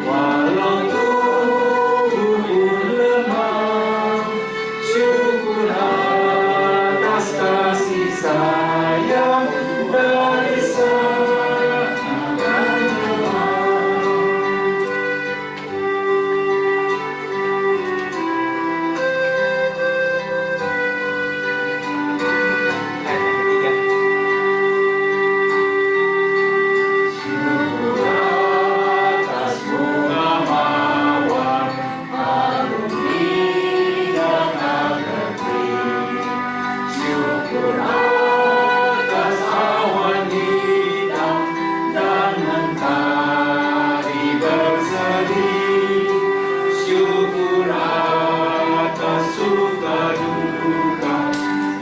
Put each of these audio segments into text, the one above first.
walau tubuh pun lemah. Syukur atas kasih sayang dari Sang Penyelamat. Syukur atas bunga mawar, harum hingga negeri. Syukur atas awan hitam dan mentari berseri. Syukur atas suka duka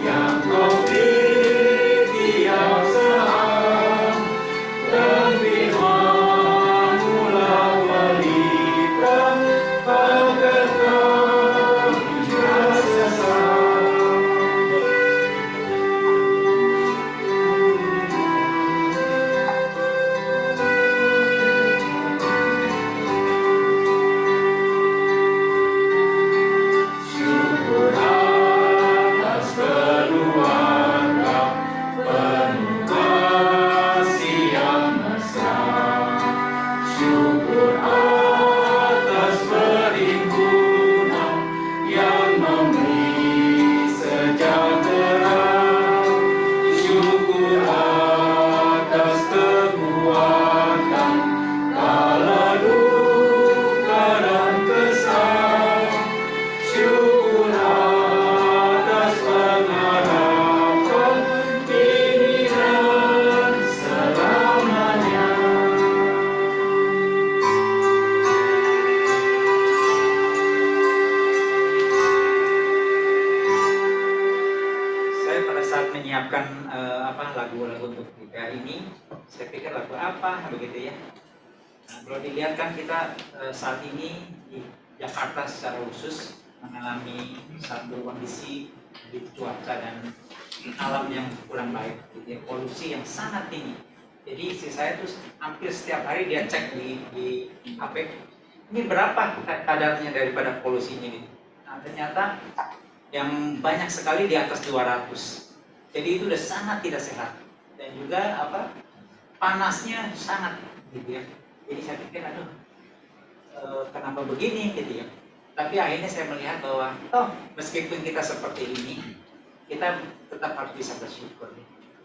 yang kau pilih tiap saat. Dan firman-Mu-lah pelita agar kami bersesat. Syukur atas keluarga penuh kasih yang mesra. Syukur atas perhimpunan yang memberi sejahtera. Syukur atas kekuatan kala duka dan kesal. Syukur atas pengharapan kini dan selamanya. Saya pada saat menyiapkan lagu-lagu untuk kita ini, saya pikir lagu apa begitu ya. Nah, kalau dilihat kan kita saat ini di Jakarta secara khusus mengalami satu kondisi di cuaca dan alam yang kurang baik, gitu ya, polusi yang sangat tinggi. Jadi istri saya tuh hampir setiap hari dia cek di HP, ini berapa kadarnya daripada polusi ini. Nah, ternyata yang banyak sekali di atas 200. Jadi itu udah sangat tidak sehat dan juga panasnya sangat gitu ya. Jadi saya pikir aduh kenapa begini gitu ya. Tapi akhirnya saya melihat bahwa meskipun kita seperti ini, kita tetap harus bisa bersyukur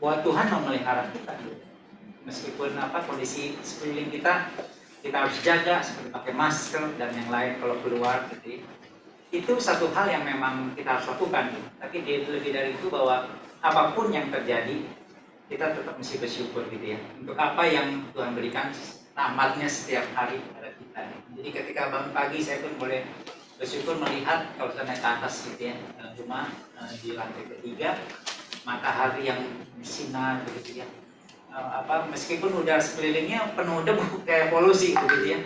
bahwa Tuhan memelihara kita gitu. Meskipun kondisi sekeliling kita harus jaga seperti pakai masker dan yang lain kalau keluar gitu ya. Itu satu hal yang memang kita harus lakukan gitu. Tapi lebih dari itu bahwa apapun yang terjadi kita tetap mesti bersyukur gitu ya untuk apa yang Tuhan berikan rahmatnya setiap hari pada kita. Jadi ketika bangun pagi saya pun boleh bersyukur melihat kalau saya naik ke atas gitu ya rumah di lantai ketiga, matahari yang bersinar begitu ya. Meskipun udara sekelilingnya penuh debu kayak polusi begitu ya,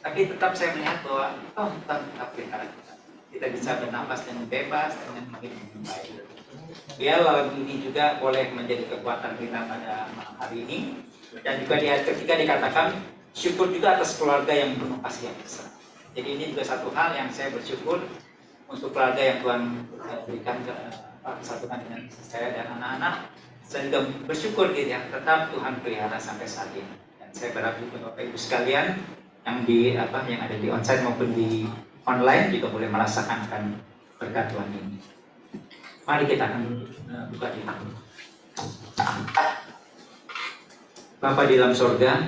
tapi tetap saya melihat bahwa Tuhan tetap pelihara kita. Kita bisa bernapas dengan bebas dengan hidup yang baik. Biar lagu ini juga boleh menjadi kekuatan kita pada malam hari ini. Dan juga ketika dikatakan syukur juga atas keluarga yang penuh kasih yang besar. Jadi ini juga satu hal yang saya bersyukur untuk keluarga yang Tuhan berikan kesatuan dengan saya dan anak-anak. Saya juga bersyukur gitu ya, tetap Tuhan pelihara sampai saat ini. Dan saya berharap juga Bapak Ibu sekalian yang yang ada di onsite maupun di online juga boleh merasakan akan berkat Tuhan ini. Mari kita akan buka di Bapa di dalam sorga,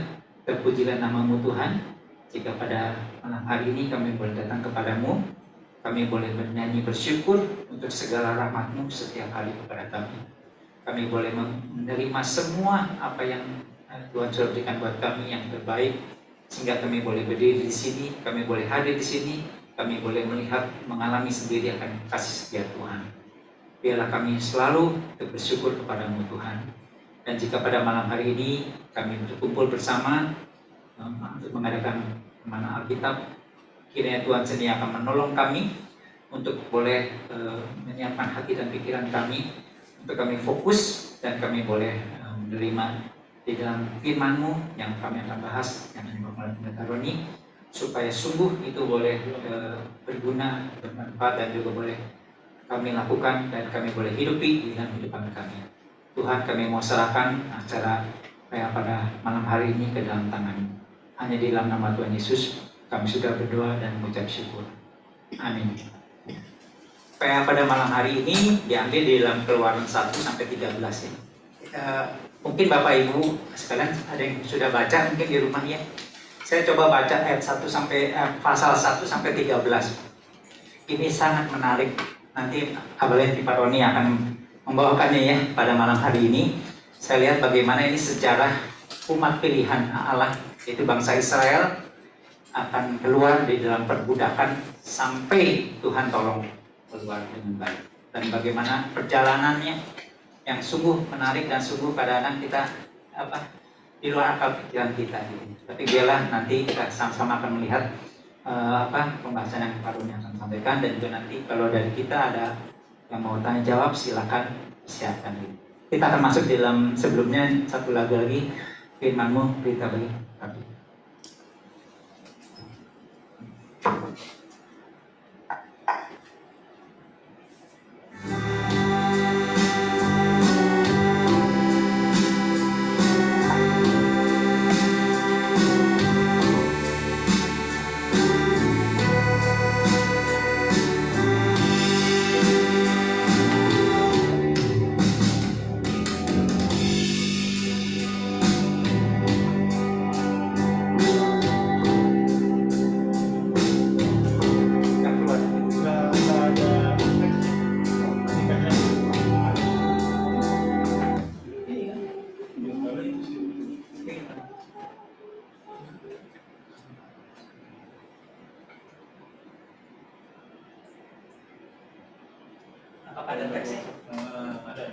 terpujilah nama-Mu Tuhan. Jika pada malam hari ini kami boleh datang kepadamu, kami boleh bernyanyi bersyukur untuk segala rahmat-Mu setiap hari kepada kami. Kami boleh menerima semua apa yang Tuhan sudah berikan buat kami yang terbaik, sehingga kami boleh berdiri di sini, kami boleh hadir di sini, kami boleh melihat, mengalami sendiri akan kasih setia Tuhan. Biarlah kami selalu bersyukur kepadamu Tuhan. Dan jika pada malam hari ini kami berkumpul bersama untuk mengadakan pemahaman Alkitab, kiranya Tuhan sendiri akan menolong kami untuk boleh menyiapkan hati dan pikiran kami, untuk kami fokus dan kami boleh menerima di dalam firman-Mu yang kami akan bahas yang oleh Pendeta Roni, supaya sungguh itu boleh berguna, bermanfaat, dan juga boleh kami lakukan dan kami boleh hidupi di dalam kehidupan kami. Tuhan, kami mau serahkan acara pada malam hari ini ke dalam tangan-Mu. Hanya di dalam nama Tuhan Yesus kami sudah berdoa dan mengucap syukur. Amin. Pada malam hari ini diambil di dalam Keluaran 1 sampai 13 ya. Mungkin Bapak Ibu sekalian ada yang sudah baca mungkin di rumah ya. Saya coba baca ayat 1 sampai pasal 1 sampai 13. Ini sangat menarik. Nanti Abang Pak Roni akan membawakannya ya pada malam hari ini. Saya lihat bagaimana ini sejarah umat pilihan Allah, yaitu bangsa Israel, akan keluar di dalam perbudakan sampai Tuhan tolong keluar dengan baik. Dan bagaimana perjalanannya yang sungguh menarik dan sungguh kadang-kadang kita di luar akal pikiran kita gitu. Tapi biarlah nanti kita sama-sama akan melihat pembahasan yang Pak Roni akan sampaikan, dan juga nanti kalau dari kita ada yang mau tanya jawab silakan siapkan gitu. Kita akan masuk di dalam, sebelumnya satu lagu lagi, firman-Mu berita bagi kami. Apakah ada teksnya? Ada.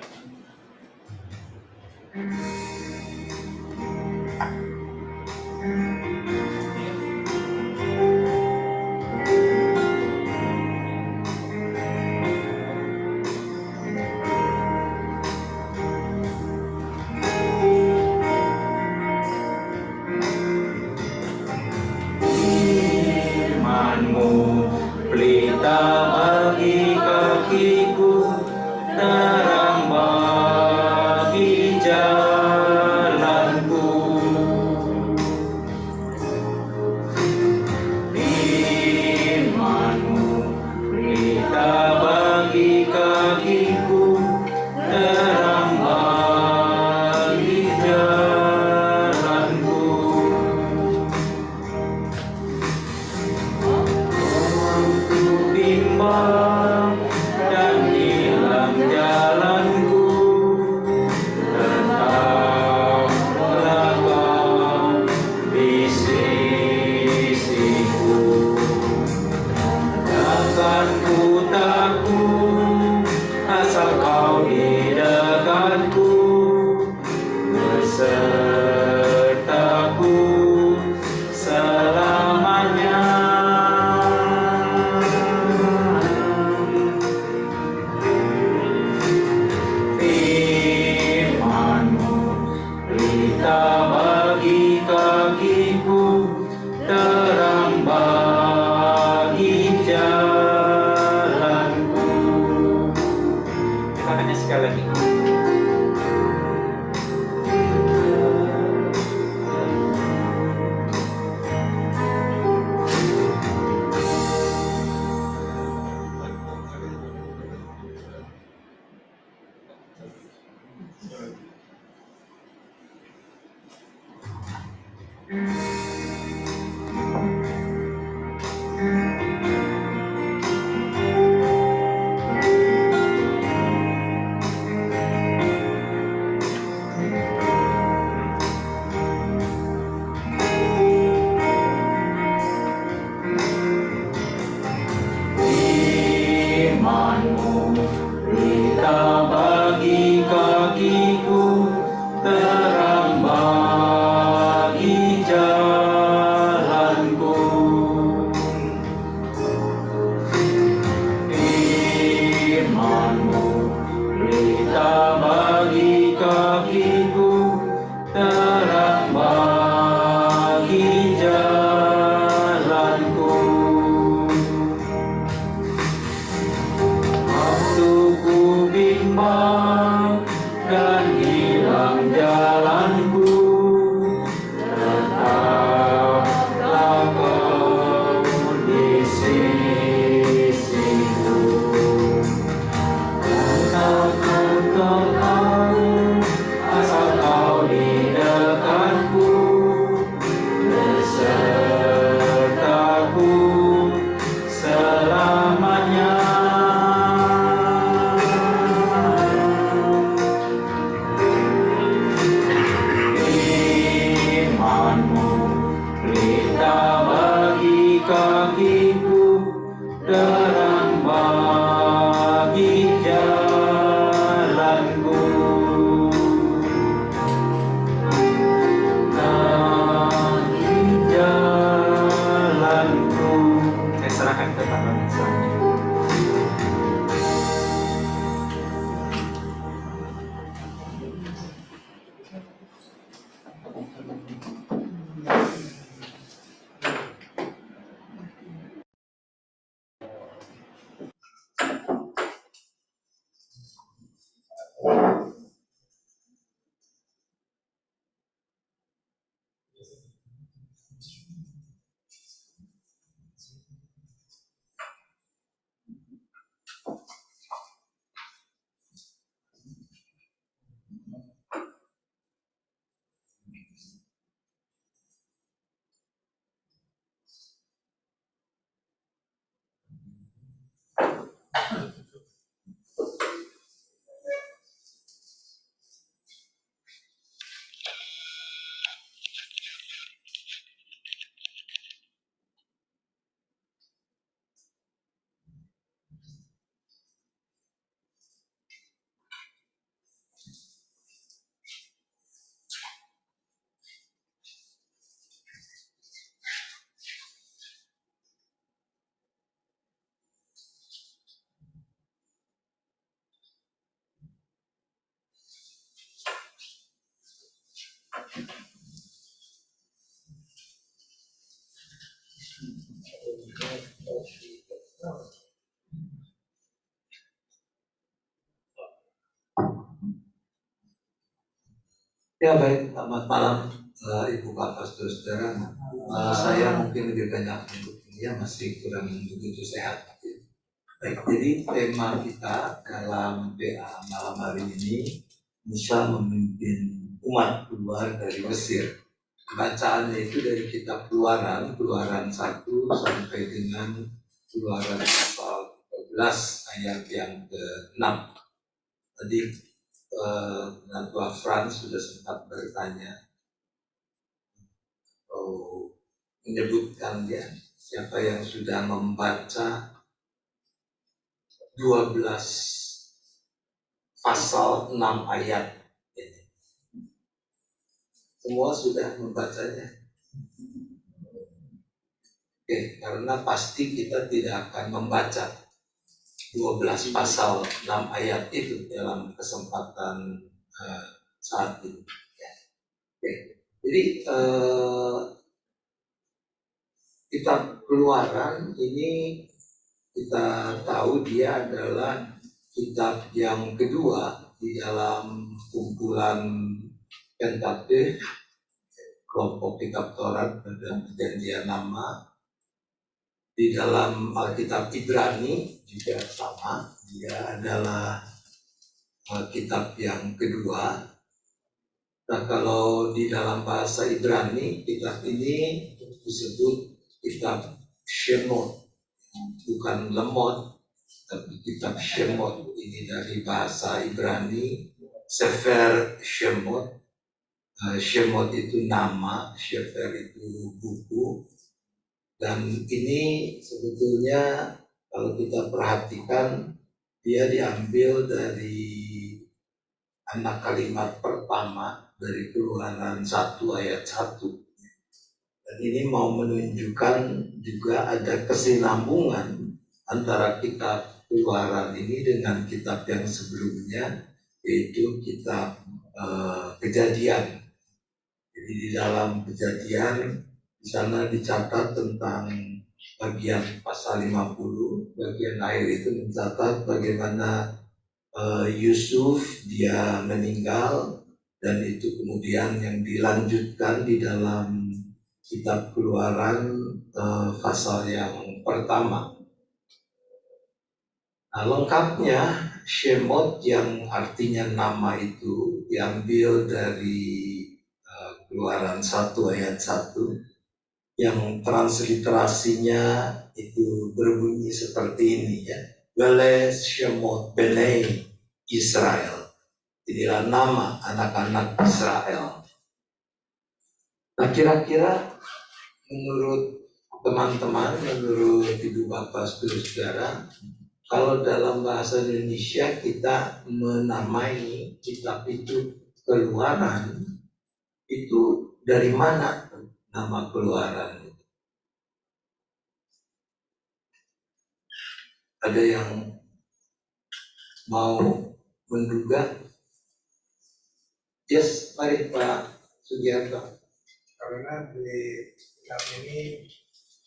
Firman-Mu pelita bagi kakiku, terang bagi jalan. kakiku, terang bagi jalanku. Bagi jalanku. Saya serahkan ke Pak Ronin selanjutnya. Ya baik, selamat malam Ibu Bapak Saudara. Saya mungkin lebih banyak untuk ini ya, masih kurang begitu sehat. Baik, jadi tema kita dalam PA malam hari ini, Musa memimpin umat keluar dari Mesir. Bacaannya itu dari kitab Keluaran 1 sampai dengan Keluaran pasal 13 ayat yang ke-6. Tadi Natua Frans sudah sempat bertanya menyebutkan ya siapa yang sudah membaca 12 pasal 6 ayat ini. Semua sudah membacanya. Oke, karena pasti kita tidak akan membaca 12 pasal 6 ayat itu dalam kesempatan saat ini. Oke. Jadi kitab Keluaran ini kita tahu dia adalah kitab yang kedua di dalam kumpulan Pentateuch, kelompok kitab Taurat dan Perjanjian Lama. Di dalam Alkitab Ibrani juga sama, dia adalah kitab yang kedua. Nah, kalau di dalam bahasa Ibrani, kitab ini disebut kitab Shemot, bukan Lemot, tapi kitab Shemot. Ini dari bahasa Ibrani, Sefer Shemot. Shemot itu nama, Sefer itu buku. Dan ini sebetulnya kalau kita perhatikan, dia diambil dari anak kalimat pertama dari Keluaran 1 ayat 1. Dan ini mau menunjukkan juga ada kesinambungan antara kitab Keluaran ini dengan kitab yang sebelumnya, yaitu kitab Kejadian. Jadi di dalam Kejadian di sana dicatat tentang bagian pasal 50, bagian akhir itu mencatat bagaimana Yusuf dia meninggal, dan itu kemudian yang dilanjutkan di dalam kitab Keluaran pasal yang pertama. Nah, lengkapnya Shemot yang artinya nama itu diambil dari Keluaran 1 ayat 1 yang transliterasinya itu berbunyi seperti ini ya. Vele Shemot Benei Israel. Inilah nama anak-anak Israel. Nah, kira-kira menurut teman-teman, menurut Ibu Bapak Saudara, kalau dalam bahasa Indonesia kita menamai kitab itu Keluaran, itu dari mana nama Keluaran? Ada yang mau menduga? Yes, mari Pak Sugiarto. Karena di kitab ini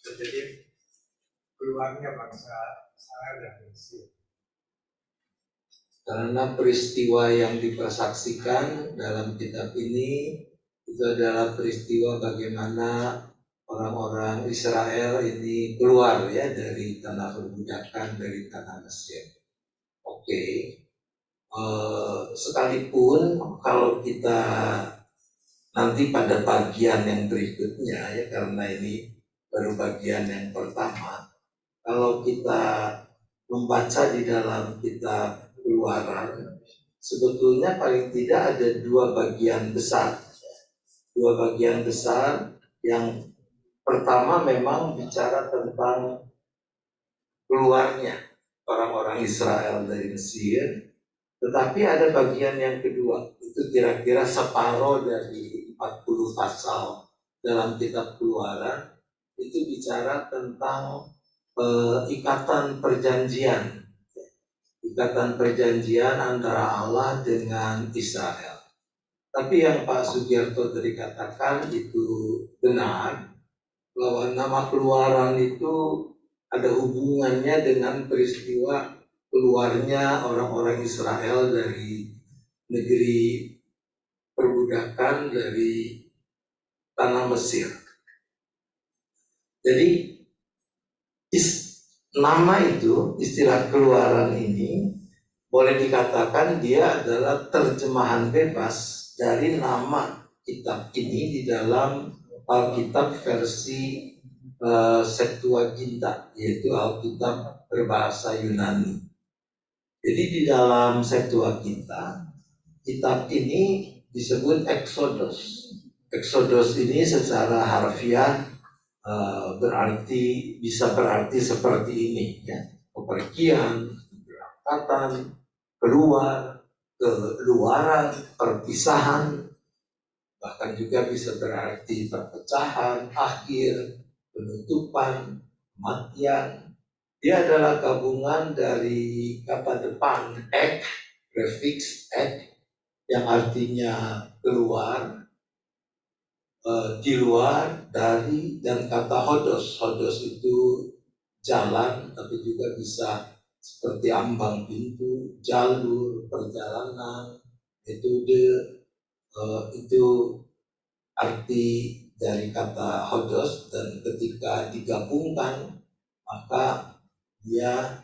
terjadi keluarnya bangsa Israel dan Mesir. Karena peristiwa yang dipersaksikan dalam kitab ini itu adalah peristiwa bagaimana orang-orang Israel ini keluar ya dari tanah perbudakan, dari tanah Mesir. Oke. Sekalipun kalau kita nanti pada bagian yang berikutnya ya, karena ini baru bagian yang pertama, kalau kita membaca di dalam kitab Keluaran, sebetulnya paling tidak ada dua bagian besar. Dua bagian besar. Yang pertama memang bicara tentang keluarnya orang-orang Israel dari Mesir. Tetapi ada bagian yang kedua, itu kira-kira separuh dari 40 pasal dalam kitab Keluaran, itu bicara tentang ikatan perjanjian. Ikatan perjanjian antara Allah dengan Israel. Tapi yang Pak Sugiarto tadi katakan itu benar, bahwa nama Keluaran itu ada hubungannya dengan peristiwa keluarnya orang-orang Israel dari negeri perbudakan, dari tanah Mesir. Jadi nama itu, istilah Keluaran ini, boleh dikatakan dia adalah terjemahan bebas dari nama kitab ini di dalam Alkitab versi Septuaginta, yaitu Alkitab berbahasa Yunani. Jadi di dalam Septuaginta, kitab ini disebut Exodus. Exodus ini secara harfiah bisa berarti seperti ini ya, kepergian, keberangkatan, keluar, keluaran, perpisahan, bahkan juga bisa berarti perpecahan, akhir, penutupan, kematian. Dia adalah gabungan dari kata depan prefix yang artinya keluar, di luar, dari, dan kata hodos. Hodos itu jalan, tapi juga bisa seperti ambang pintu, jalur, perjalanan, metode. Itu arti dari kata hodos, dan ketika digabungkan maka dia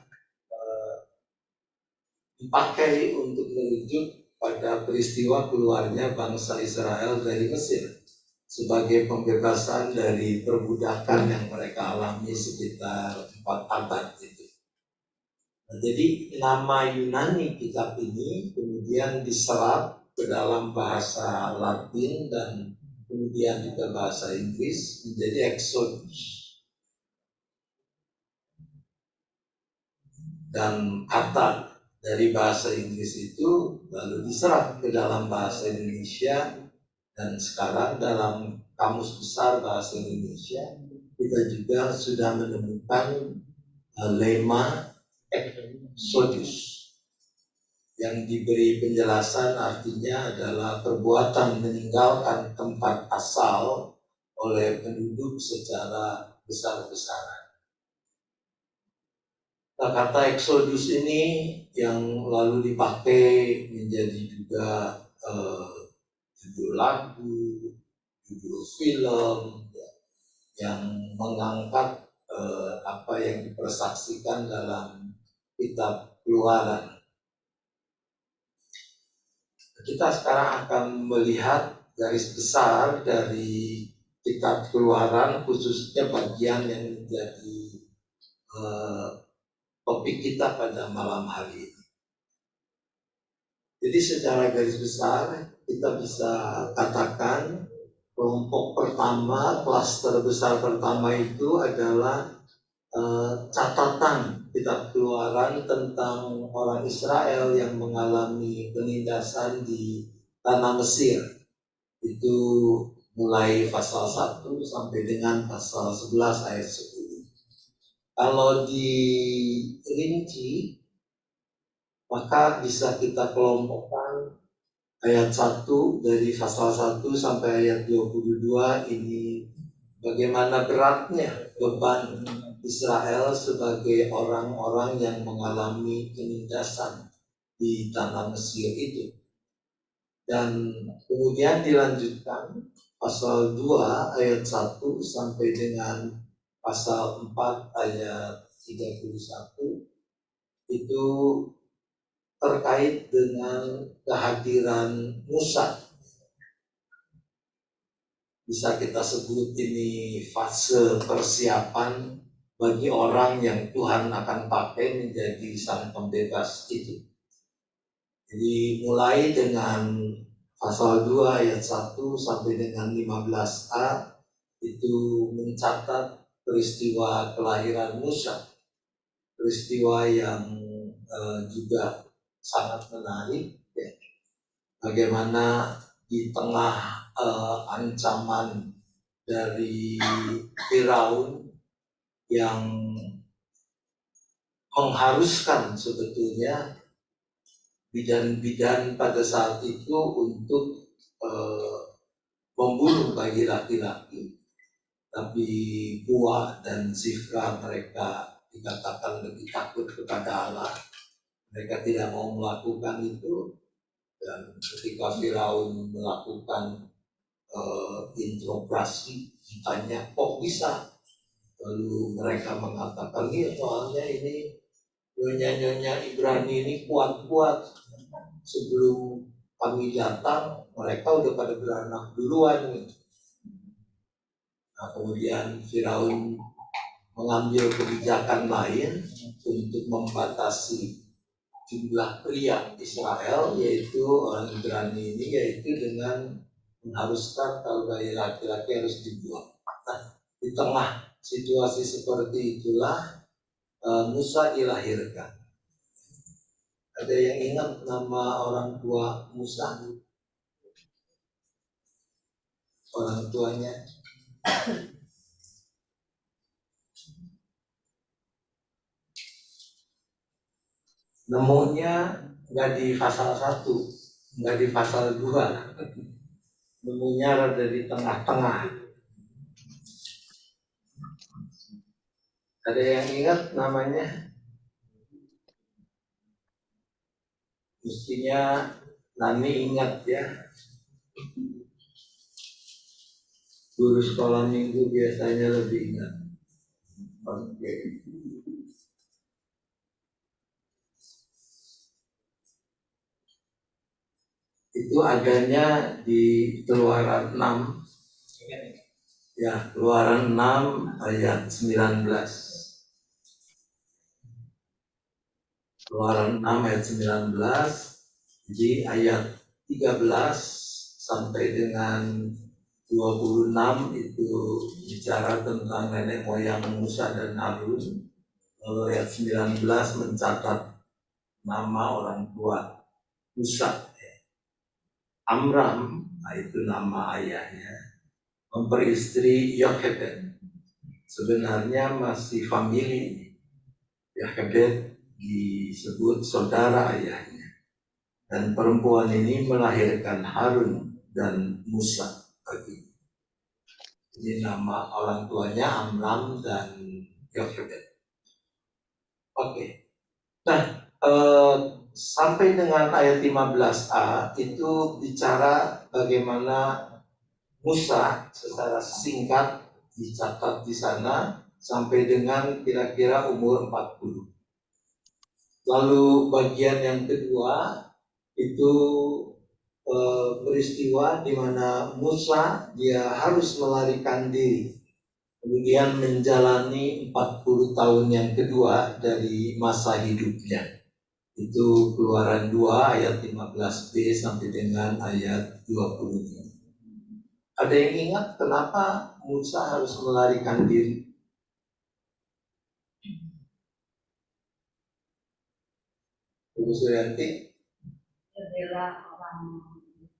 dipakai untuk merujuk pada peristiwa keluarnya bangsa Israel dari Mesir sebagai pembebasan dari perbudakan yang mereka alami sekitar 4 abad itu. Nah, jadi nama Yunani kitab ini kemudian diserap ke dalam bahasa Latin dan kemudian juga bahasa Inggris menjadi Exodus. Dan kata dari bahasa Inggris itu lalu diserap ke dalam bahasa Indonesia. Dan sekarang dalam Kamus Besar Bahasa Indonesia kita juga sudah menemukan lema Exodus yang diberi penjelasan artinya adalah perbuatan meninggalkan tempat asal oleh penduduk secara besar-besaran. Nah, kata Exodus ini yang lalu dipakai menjadi juga judul lagu, judul film ya, yang mengangkat apa yang dipersaksikan dalam kitab Keluaran. Kita sekarang akan melihat garis besar dari kitab Keluaran, khususnya bagian yang menjadi topik kita pada malam hari ini. Jadi secara garis besar kita bisa katakan Kelompok pertama, klaster besar pertama itu adalah catatan kitab Keluaran tentang orang Israel yang mengalami penindasan di tanah Mesir. Itu mulai pasal 1 sampai dengan pasal 11 ayat 10. Kalau dirinci, maka bisa kita kelompokkan ayat 1 dari pasal 1 sampai ayat 22 ini bagaimana beratnya beban Israel sebagai orang-orang yang mengalami penindasan di tanah Mesir itu. Dan kemudian dilanjutkan pasal 2 ayat 1 sampai dengan pasal 4 ayat 31 itu terkait dengan kehadiran Musa. Bisa kita sebut ini fase persiapan bagi orang yang Tuhan akan pakai menjadi sang pembebas itu. Jadi mulai dengan pasal 2 ayat 1 sampai dengan 15a itu mencatat peristiwa kelahiran Musa. Peristiwa yang juga sangat menarik ya. Bagaimana di tengah ancaman dari Firaun yang mengharuskan sebetulnya bidan-bidan pada saat itu untuk membunuh bayi laki-laki, tapi Pua dan Zifra mereka dikatakan lebih takut kepada Allah. Mereka tidak mau melakukan itu, dan ketika Firaun melakukan interogasi, ditanya kok bisa, lalu mereka mengatakan iya soalnya ini nyonya-nyonya Ibrani ini kuat-kuat, sebelum kami datang mereka udah pada beranak duluan. Nah, kemudian Firaun mengambil kebijakan lain untuk membatasi jumlah pria Israel, yaitu orang Ibrani ini, yaitu dengan mengharuskan kalau bayi laki-laki harus dibuang. Nah, di tengah situasi seperti itulah Musa dilahirkan. Ada yang ingat nama orang tua Musa? Orang tuanya nemunya nggak di pasal 1, nggak di pasal 2, nemunya ada di tengah-tengah. Ada yang ingat namanya? Mestinya Nani ingat ya. Guru sekolah minggu biasanya lebih ingat. Oke. Itu adanya di Keluaran 6. Ya, Keluaran 6 ayat 19. Keluaran 6 ayat 19. Jadi ayat 13 sampai dengan 26 itu bicara tentang nenek moyang Musa dan Harun. Lalu ayat 19 mencatat nama orang tua Musa. Amram, itu nama ayahnya, memperistri Yochebed. Sebenarnya masih famili. Yochebed disebut saudara ayahnya. Dan perempuan ini melahirkan Harun dan Musa. Ini nama orang tuanya Amram dan Yochebed. Oke. Nah, sampai dengan ayat 15a itu bicara bagaimana Musa secara singkat dicatat di sana sampai dengan kira-kira umur 40. Lalu bagian yang kedua itu peristiwa di mana Musa dia harus melarikan diri, kemudian menjalani 40 tahun yang kedua dari masa hidupnya. Itu Keluaran 2 ayat 15b sampai dengan ayat 20. Ada yang ingat kenapa Musa harus melarikan diri? Ibu Suryanti? Adalah orang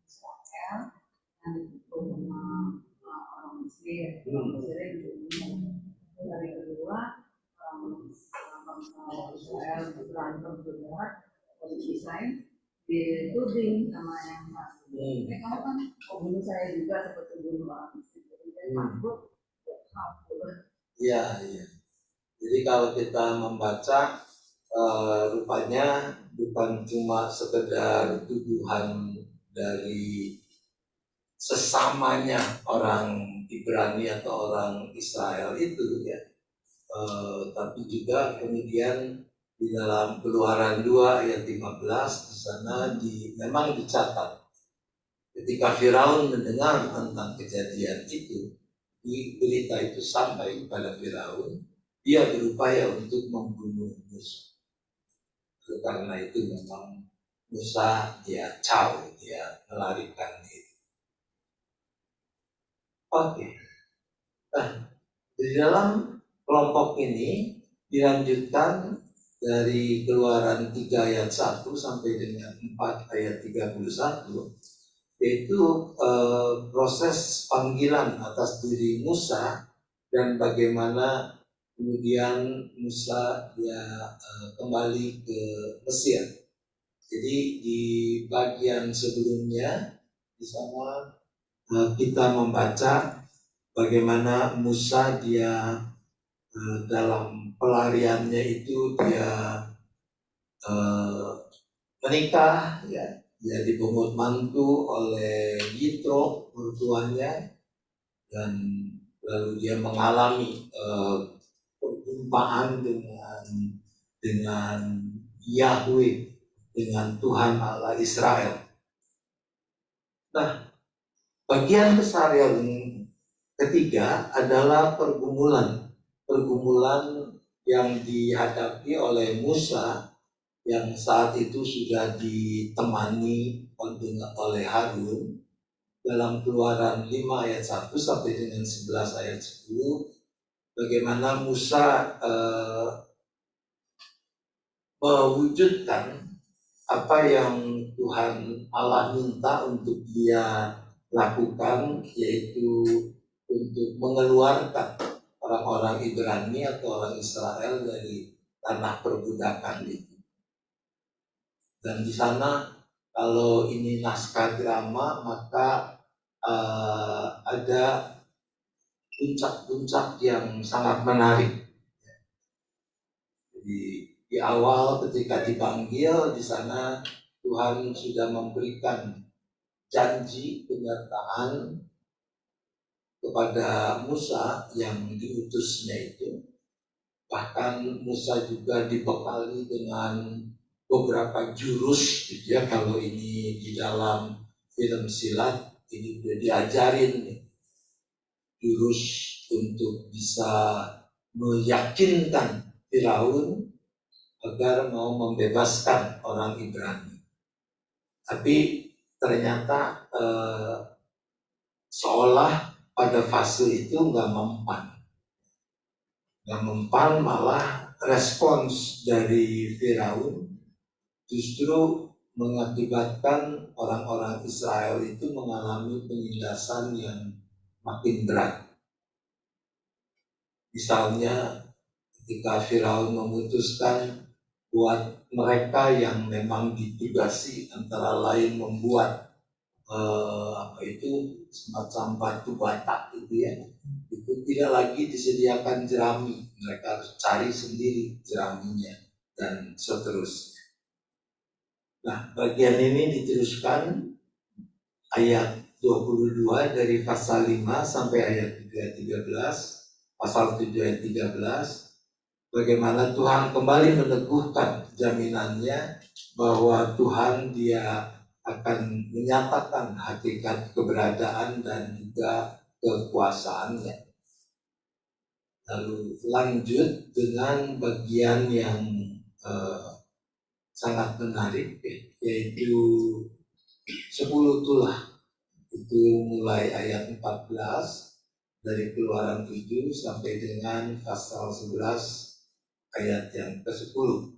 Israel yang dipukul sama orang Mesir. Orang Mesir yang dibunuh. Dari kedua, bangsa Israel berantem juga, posisi Israel dituding sama yang masuk. Kamu kan bunuh saya juga seperti bunuh orang Mesir. Jadi takut, kabur. Iya, iya. Jadi kalau kita membaca, rupanya bukan cuma sekedar tuduhan dari sesamanya orang Ibrani atau orang Israel itu ya, tapi juga kemudian di dalam Keluaran 2 ayat 15 di sana memang dicatat ketika Firaun mendengar tentang kejadian itu, di berita itu sampai kepada Firaun, dia berupaya untuk membunuh Musa. Karena itu memang Musa dia melarikan diri. Oke. Nah, di dalam kelompok ini dilanjutkan dari Keluaran 3 ayat 1 sampai dengan 4 ayat 31, yaitu proses panggilan atas diri Musa dan bagaimana kemudian Musa dia kembali ke Mesir. Jadi di bagian sebelumnya di sana kita membaca bagaimana Musa dia dalam pelariannya itu dia menikah, ya, dia dipungut mantu oleh Yitro mertuanya, dan lalu dia mengalami perjumpaan dengan Yahweh, dengan Tuhan Allah Israel. Nah, bagian besar yang ketiga adalah pergumulan yang dihadapi oleh Musa yang saat itu sudah ditemani oleh Harun. Dalam Keluaran 5 ayat 1 sampai dengan 11 ayat 10, bagaimana Musa mewujudkan apa yang Tuhan Allah minta untuk dia lakukan, yaitu untuk mengeluarkan orang-orang Ibrani atau orang Israel dari tanah perbudakan itu. Dan di sana, kalau ini naskah drama, maka ada puncak-puncak yang sangat menarik. Jadi di awal ketika dipanggil di sana, Tuhan sudah memberikan janji penyertaan kepada Musa yang diutusnya itu. Bahkan Musa juga dibekali dengan beberapa jurus, gitu ya. Kalau ini di dalam film silat, ini sudah diajarin nih, jurus untuk bisa meyakinkan Firaun agar mau membebaskan orang Ibrani. Tapi ternyata seolah pada fase itu nggak mempan, malah respons dari Firaun justru mengakibatkan orang-orang Israel itu mengalami penindasan yang makin berat. Misalnya ketika Firaun memutuskan buat mereka yang memang ditugasi, antara lain membuat semacam batu bata itu ya, itu tidak lagi disediakan jerami, mereka harus cari sendiri jeraminya dan seterusnya. Nah, bagian ini diteruskan ayat 22 dari pasal 5 sampai ayat 13, pasal 7 ayat 13, bagaimana Tuhan kembali meneguhkan jaminannya bahwa Tuhan dia akan menyatakan hakikat keberadaan dan juga kekuasaannya. Lalu lanjut dengan bagian yang sangat menarik, yaitu 10 tulah. itu mulai ayat 14 dari Keluaran 7 sampai dengan pasal 11 ayat yang ke-10.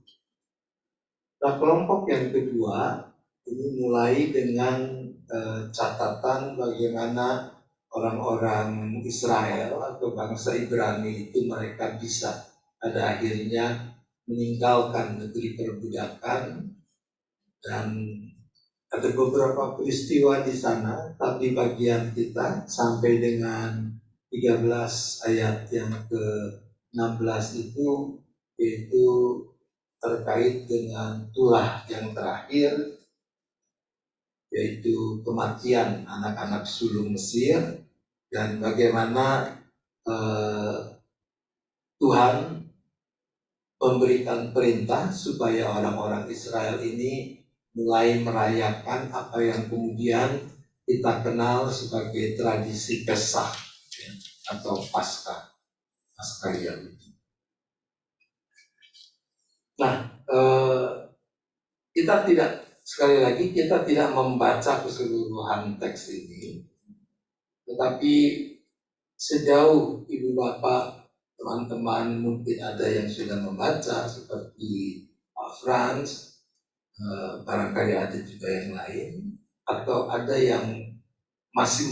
Nah, kelompok yang kedua ini mulai dengan catatan bagaimana orang-orang Israel atau bangsa Ibrani itu mereka bisa pada akhirnya meninggalkan negeri perbudakan, dan ada beberapa peristiwa di sana, tapi bagian kita sampai dengan 13 ayat yang ke-16 itu yaitu terkait dengan tulah yang terakhir, yaitu kematian anak-anak sulung Mesir, dan bagaimana Tuhan memberikan perintah supaya orang-orang Israel ini mulai merayakan apa yang kemudian kita kenal sebagai tradisi Pesah, ya, atau Paskah Yahudi. Nah, sekali lagi kita tidak membaca keseluruhan teks ini, tetapi sejauh Ibu Bapak, teman-teman mungkin ada yang sudah membaca seperti Pak Frans, barangkali ada juga yang lain, atau ada yang masih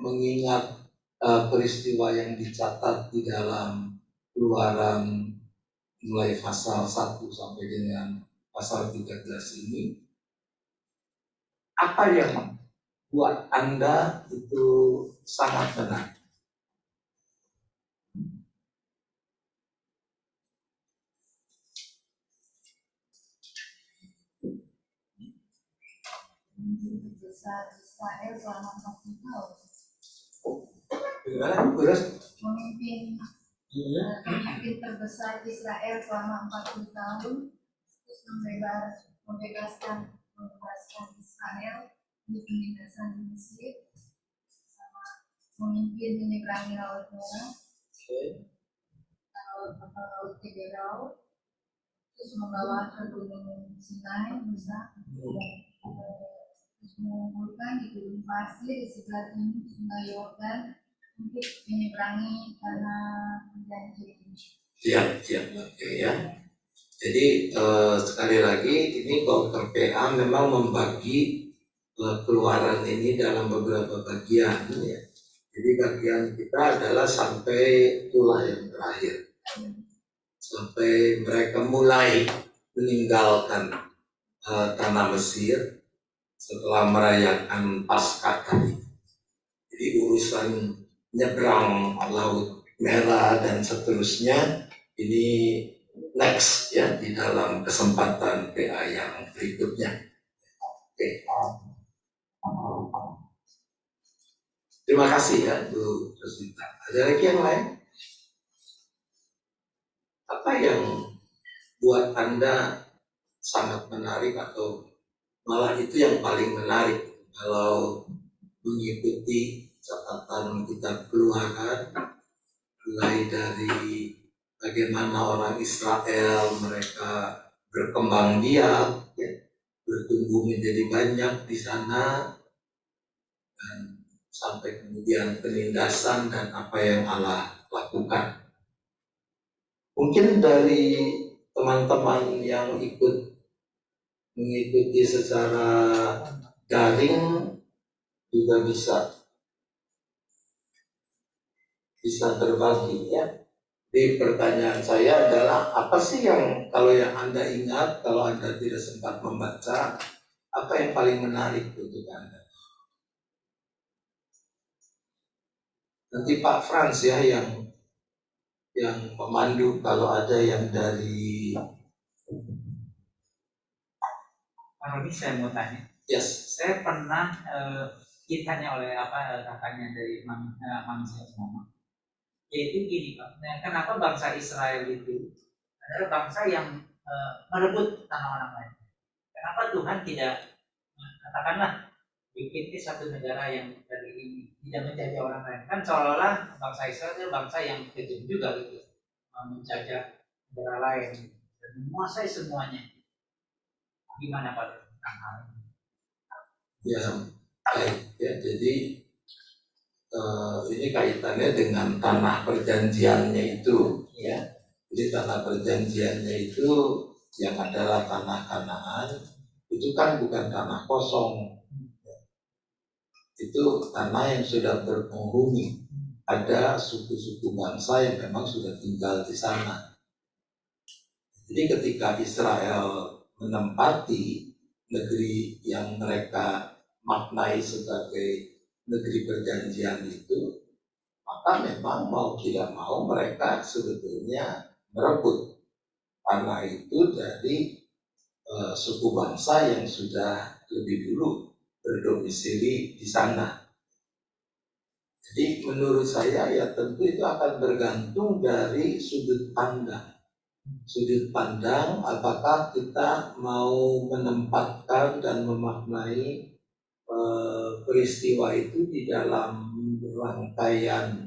mengingat peristiwa yang dicatat di dalam Keluaran mulai pasal 1 sampai dengan pasal 13 ini, apa yang buat Anda itu sangat benar? Besar Israel selama 40 tahun. Gimana? Terus? Pemimpin terbesar Israel selama 40 tahun, terus membebaskan Israel di penindasan di Mesir, sama memimpin menyeberangi Laut Merah, Laut Tiberau, terus membawa ke Gunung Sinai, Musa, terus mengumpulkan di Gunung Pasir di sebelah timur Sungai Yordan untuk menyeberangi tanah perjanjian. Siap, oke ya. Jadi sekali lagi ini Dr. PA memang membagi Keluaran ini dalam beberapa bagian ya. Jadi bagian kita adalah sampai tulah yang terakhir, sampai mereka mulai meninggalkan tanah Mesir setelah merayakan Paskah tadi. Jadi urusan nyebrang Laut Merah dan seterusnya ini next ya di dalam kesempatan PA yang berikutnya. Oke. Terima kasih ya Bu Rosita. Ada lagi yang lain? Apa yang buat Anda sangat menarik atau malah itu yang paling menarik kalau mengikuti catatan kitab Keluaran, mulai dari bagaimana orang Israel mereka berkembang biak, ya, bertumbuh menjadi banyak di sana, dan sampai kemudian penindasan dan apa yang Allah lakukan. Mungkin dari teman-teman yang mengikuti secara daring juga bisa berbagi ya. Jadi pertanyaan saya adalah apa sih yang kalau yang Anda ingat, kalau Anda tidak sempat membaca, apa yang paling menarik untuk Anda? Nanti Pak Frans ya yang memandu kalau ada yang dari. Pak Roni, saya mau tanya. Yes. Saya pernah ditanya oleh kakaknya dari Mami saya semua. Yaitu gini Pak, kenapa bangsa Israel itu adalah bangsa yang merebut tanah orang lain? Kenapa Tuhan tidak katakanlah bikin satu negara yang dari ini tidak menjajah orang lain? Kan seolah-olah bangsa Israel itu bangsa yang kejam juga gitu, menjajah negara lain dan menguasai semuanya. Gimana Pak tentang hal ini? Ya, Baik, ya, jadi ini kaitannya dengan tanah perjanjiannya itu, ya. Jadi tanah perjanjiannya itu yang adalah tanah Kanaan itu kan bukan tanah kosong, itu tanah yang sudah berpenghuni. Ada suku-suku bangsa yang memang sudah tinggal di sana. Jadi ketika Israel menempati negeri yang mereka maknai sebagai negeri perjanjian itu, maka memang mau tidak mau mereka sebetulnya merebut tanah itu dari suku bangsa yang sudah lebih dulu berdomisili di sana. Jadi menurut saya ya tentu itu akan bergantung dari sudut pandang. Sudut pandang apakah kita mau menempatkan dan memaknai peristiwa itu di dalam rangkaian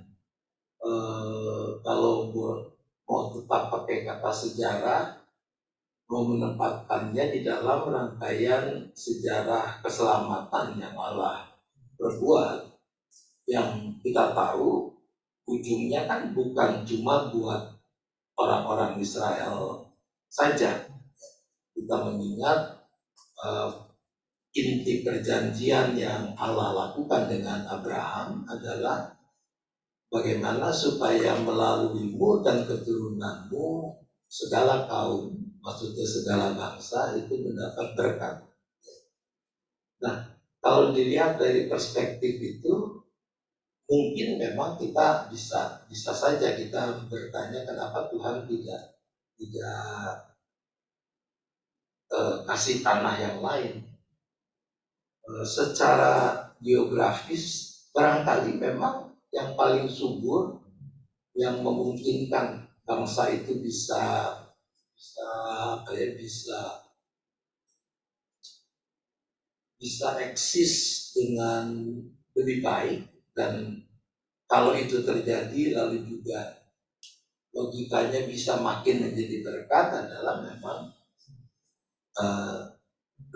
kalau mau tetap pakai kata sejarah, mau menempatkannya di dalam rangkaian sejarah keselamatan yang Allah berbuat, yang kita tahu ujungnya kan bukan cuma buat orang-orang Israel saja. Kita mengingat inti perjanjian yang Allah lakukan dengan Abraham adalah bagaimana supaya melaluimu dan keturunanmu segala kaum, maksudnya segala bangsa itu mendapat berkat. Nah, kalau dilihat dari perspektif itu, mungkin memang kita bisa saja kita bertanya kenapa Tuhan tidak kasih tanah yang lain. Secara geografis barangkali memang yang paling subur yang memungkinkan bangsa itu bisa eksis dengan lebih baik, dan kalau itu terjadi lalu juga logikanya bisa makin menjadi berkat adalah memang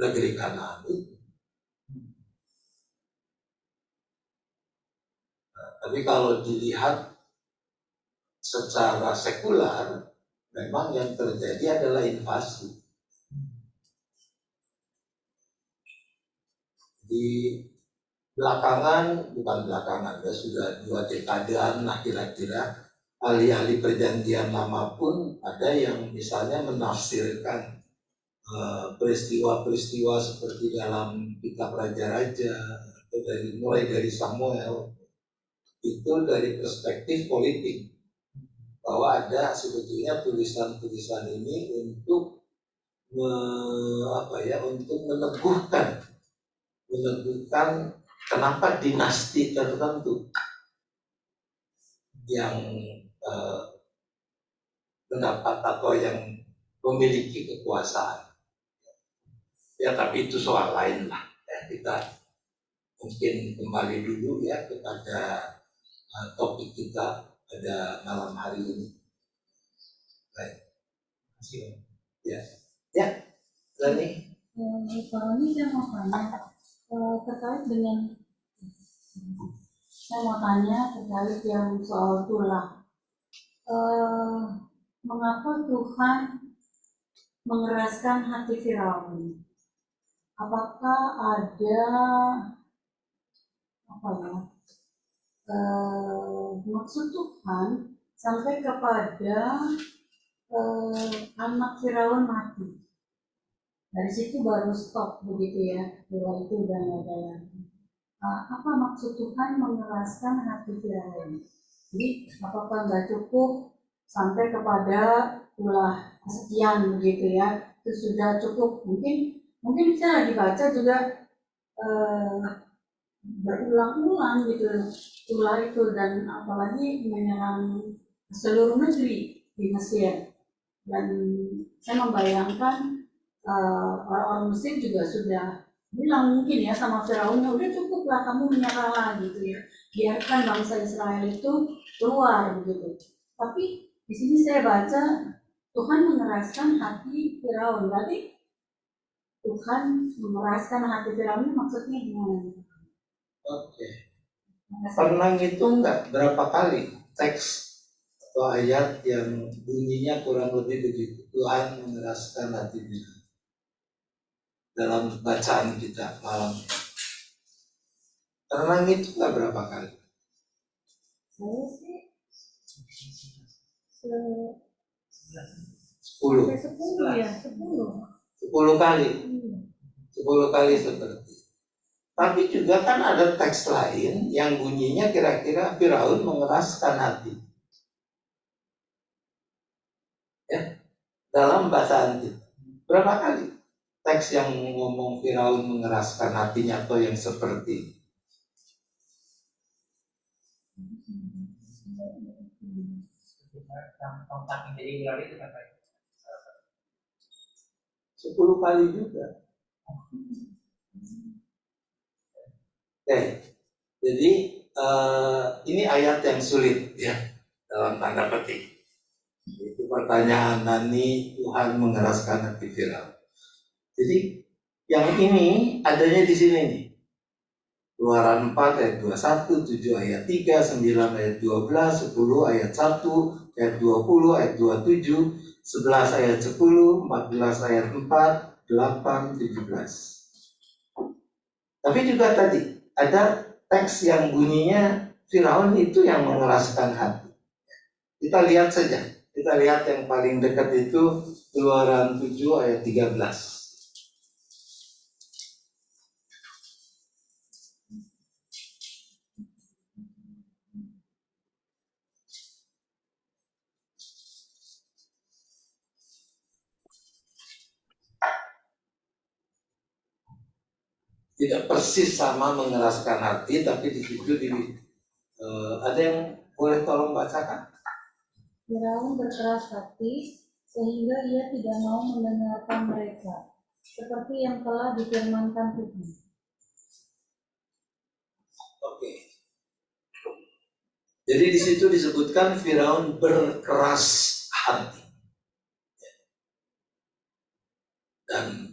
negeri Kanaan itu. Tapi kalau dilihat secara sekular, memang yang terjadi adalah invasi. Di belakangan, bukan belakangan, ya sudah 2 dekadean lah kira-kira, ahli-ahli perjanjian lama pun ada yang misalnya menafsirkan peristiwa-peristiwa seperti dalam kitab Raja-Raja atau mulai dari Samuel itu dari perspektif politik, bahwa ada sebetulnya tulisan-tulisan ini untuk untuk meneguhkan kenapa dinasti tertentu yang mendapat atau yang memiliki kekuasaan. Ya, tapi itu soal lain lah. Ya, kita mungkin kembali dulu ya kepada topik kita pada malam hari ini. Baik. Ya. Ya. Lani. Kalau ini saya mau tanya terkait dengan terkait yang soal tulah. Mengapa Tuhan mengeraskan hati Firaun? Apakah ada maksud Tuhan sampai kepada anak Firaun mati? Dari situ baru stop begitu ya, bahwa itu udah nggak ada lagi. Apa maksud Tuhan mengeraskan hati Firaun? Jadi apakah nggak cukup sampai kepada ulah sekian begitu ya? Itu sudah cukup. Mungkin saya lagi baca juga berulang-ulang gitu ulah itu, dan apalagi menyerang seluruh negeri di Mesir. Dan saya membayangkan orang-orang Mesir juga sudah bilang mungkin ya sama Firaun, udah cukuplah kamu menyerah gitu ya, biarkan bangsa Israel itu keluar begitu. Tapi di sini saya baca Tuhan mengeraskan hati Firaun. Berarti Tuhan mengeraskan hati Firaun maksudnya gimana? Oke. Pernah ngitung nggak berapa kali teks atau ayat yang bunyinya kurang lebih begitu? Tuhan mengeraskan hati kita dalam bacaan kita malam ini. Pernah ngitung nggak berapa kali? Saya sih 10. 10 ya, 10. 10 kali. 10 kali seperti. Tapi juga kan ada teks lain yang bunyinya kira-kira Firaun mengeraskan hati. Ya, dalam bacaan kita. Berapa kali teks yang ngomong Firaun mengeraskan hatinya atau yang seperti 10 kali juga. Oke, jadi ini ayat yang sulit ya dalam tanda petik. Itu pertanyaan Nani, Tuhan mengeraskan hati Firaun. Jadi yang ini adanya di sini nih. Keluaran 4 ayat 21, 7 ayat 3, 9 ayat 12, 10 ayat 1, ayat 20, ayat 27, 11 ayat 10, 14 ayat 4, 8, 17. Tapi juga tadi ada teks yang bunyinya Firaun itu yang mengeraskan hati. Kita lihat saja. Kita lihat yang paling dekat itu Keluaran 7 ayat 13. Tidak persis sama mengeraskan hati, tapi di situ ada yang boleh tolong bacakan? Firaun berkeras hati sehingga ia tidak mau mendengarkan mereka, seperti yang telah difirmankan Tuhan. Oke. Jadi di situ disebutkan Firaun berkeras hati. Dan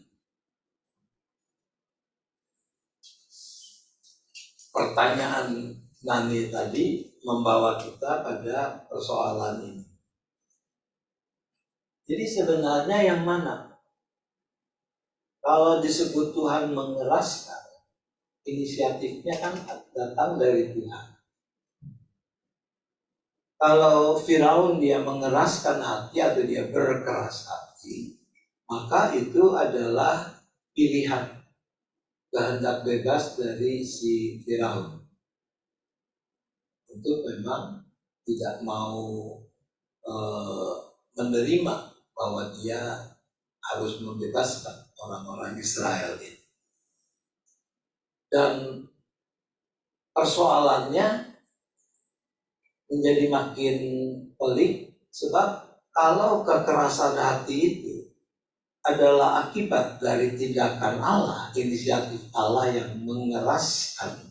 pertanyaan Nani tadi membawa kita pada persoalan ini. Jadi sebenarnya yang mana? Kalau disebut Tuhan mengeraskan, inisiatifnya kan datang dari Tuhan. Kalau Firaun dia mengeraskan hati atau dia berkeras hati, maka itu adalah pilihan kehendak bebas dari si Firaun untuk memang tidak mau menerima bahwa dia harus membebaskan orang-orang Israel ini. Dan persoalannya menjadi makin pelik sebab kalau kekerasan hati itu adalah akibat dari tindakan Allah, inisiatif Allah yang mengeraskan,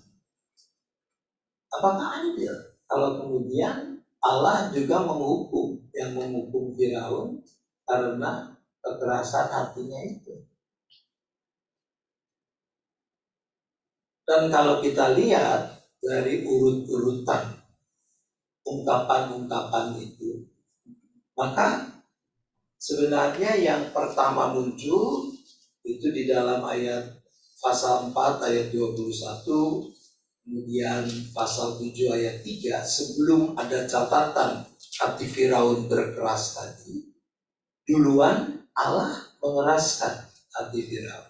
apakah adil kalau kemudian Allah juga menghukum Firaun karena kekerasan hatinya itu? Dan kalau kita lihat dari urut-urutan ungkapan-ungkapan itu, maka sebenarnya yang pertama muncul itu di dalam ayat pasal 4 ayat 21, kemudian pasal 7 ayat 3, sebelum ada catatan hati Firaun berkeras tadi, duluan Allah mengeraskan hati Firaun.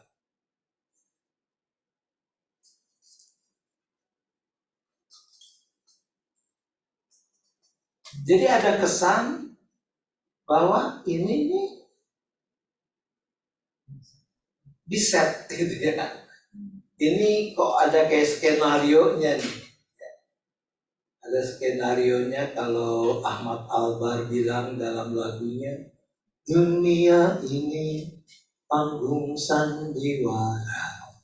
Jadi ada kesan bahwa ini nih diset gitu ya. Ini kok ada kayak skenario-nya nih. Ada skenario-nya kalau Ahmad Albar bilang dalam lagunya, dunia ini panggung sandiwara.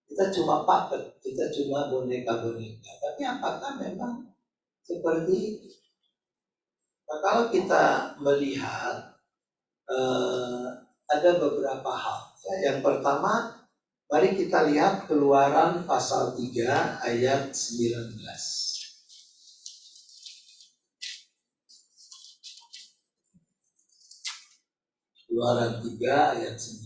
Kita cuma puppet, kita cuma boneka-boneka. Tapi apakah memang seperti itu? Nah, kalau kita melihat ada beberapa hal. Yang pertama, Mari kita lihat Keluaran pasal 3 ayat 19. Keluaran 3 ayat 19.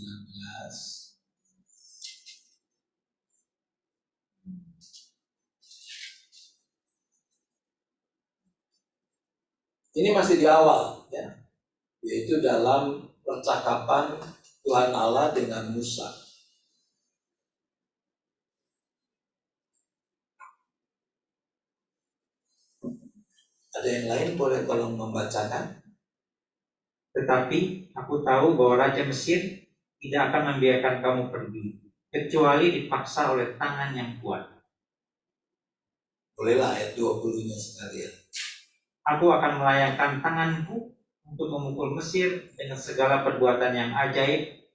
Ini masih di awal, ya, yaitu dalam percakapan Tuhan Allah dengan Musa. Ada yang lain boleh tolong membacakan? Tetapi aku tahu bahwa Raja Mesir tidak akan membiarkan kamu pergi, kecuali dipaksa oleh tangan yang kuat. Bolehlah ayat 20-nya sekalian. Aku akan melayangkan tanganku untuk memukul Mesir dengan segala perbuatan yang ajaib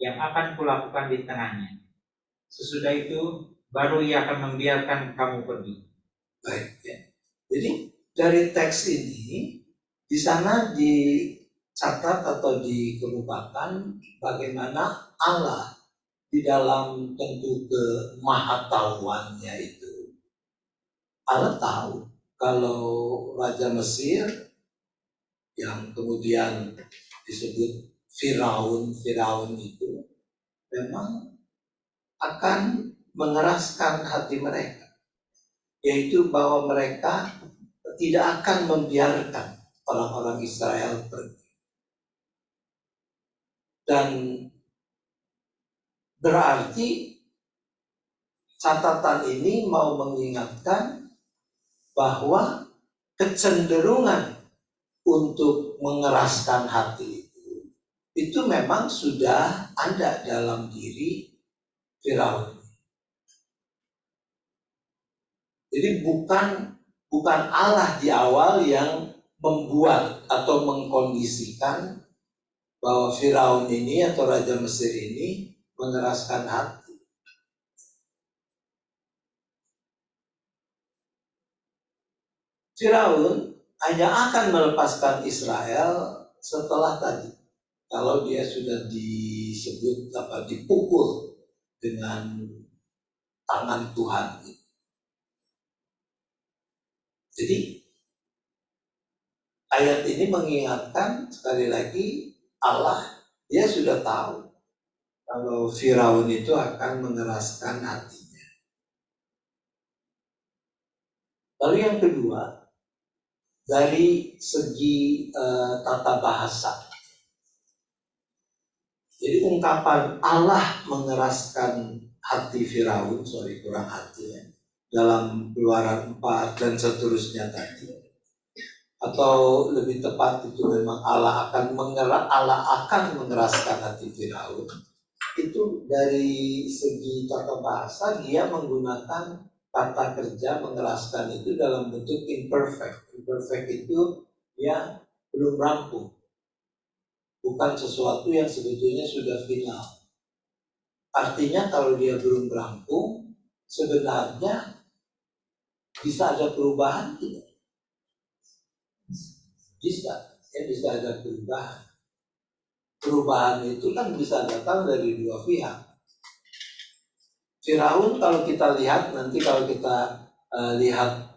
yang akan kulakukan di tengahnya. Sesudah itu baru ia akan membiarkan kamu pergi. Baik, ya. Jadi dari teks ini di sana dicatat atau dikemukakan bagaimana Allah di dalam tentu kemahatauannya itu. Allah tahu kalau Raja Mesir yang kemudian disebut Firaun itu memang akan mengeraskan hati mereka, yaitu bahwa mereka tidak akan membiarkan orang-orang Israel pergi. Dan berarti catatan ini mau mengingatkan bahwa kecenderungan untuk mengeraskan hati itu memang sudah ada dalam diri Firaun. Jadi bukan Allah di awal yang membuat atau mengkondisikan bahwa Firaun ini atau Raja Mesir ini mengeraskan hati. Firaun hanya akan melepaskan Israel setelah tadi, kalau dia sudah disebut dipukul dengan tangan Tuhan. Jadi ayat ini mengingatkan sekali lagi Allah, dia sudah tahu kalau Firaun itu akan mengeraskan hatinya. Lalu yang kedua, dari segi tata bahasa. Jadi ungkapan Allah mengeraskan hati Firaun, kurang hati ya, dalam Keluaran 4 dan seterusnya tadi. Atau lebih tepat itu memang Allah akan mengeraskan hati Firaun. Itu dari segi tata bahasa dia menggunakan kata kerja mengeraskan itu dalam bentuk imperfect. Imperfect itu ya belum rampung, bukan sesuatu yang sebetulnya sudah final. Artinya kalau dia belum rampung, sebenarnya bisa ada perubahan tidak? Bisa ada perubahan. Perubahan itu kan bisa datang dari dua pihak. Firaun kalau kita lihat nanti, kalau kita lihat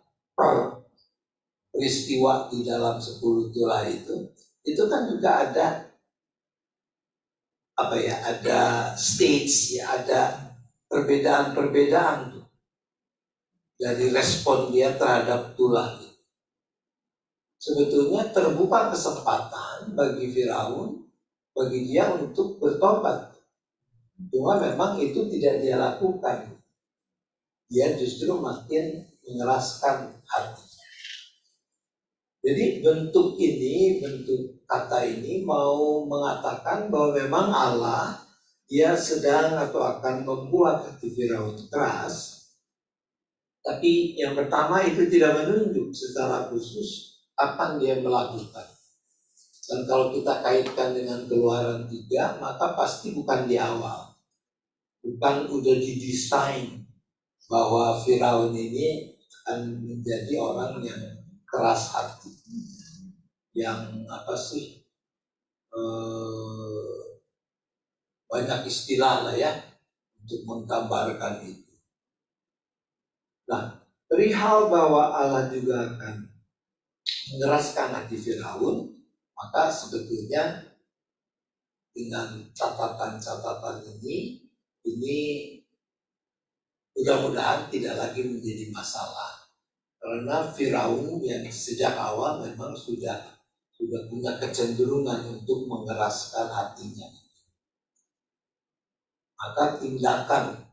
peristiwa di dalam 10 tulah itu kan juga ada ada stage ya, ada perbedaan-perbedaan dari respon dia terhadap tulah. Sebetulnya terbuka kesempatan bagi Firaun, bagi dia untuk bertobat. Cuma memang itu tidak dia lakukan. Dia justru makin mengeraskan hatinya. Jadi bentuk kata ini mau mengatakan bahwa memang Allah, dia sedang atau akan membuat hati Firaun keras. Tapi yang pertama itu tidak menunjuk secara khusus apa dia melakukan. Dan kalau kita kaitkan dengan Keluaran 3, maka pasti bukan di awal. Bukan udah didesain bahwa Firaun ini akan menjadi orang yang keras hati, yang banyak istilah lah ya untuk menggambarkan itu. Nah, perihal bahwa Allah juga akan mengeraskan hati Firaun, maka sebetulnya dengan catatan-catatan ini mudah-mudahan tidak lagi menjadi masalah. Karena Firaun yang sejak awal memang sudah punya kecenderungan untuk mengeraskan hatinya. Maka tindakan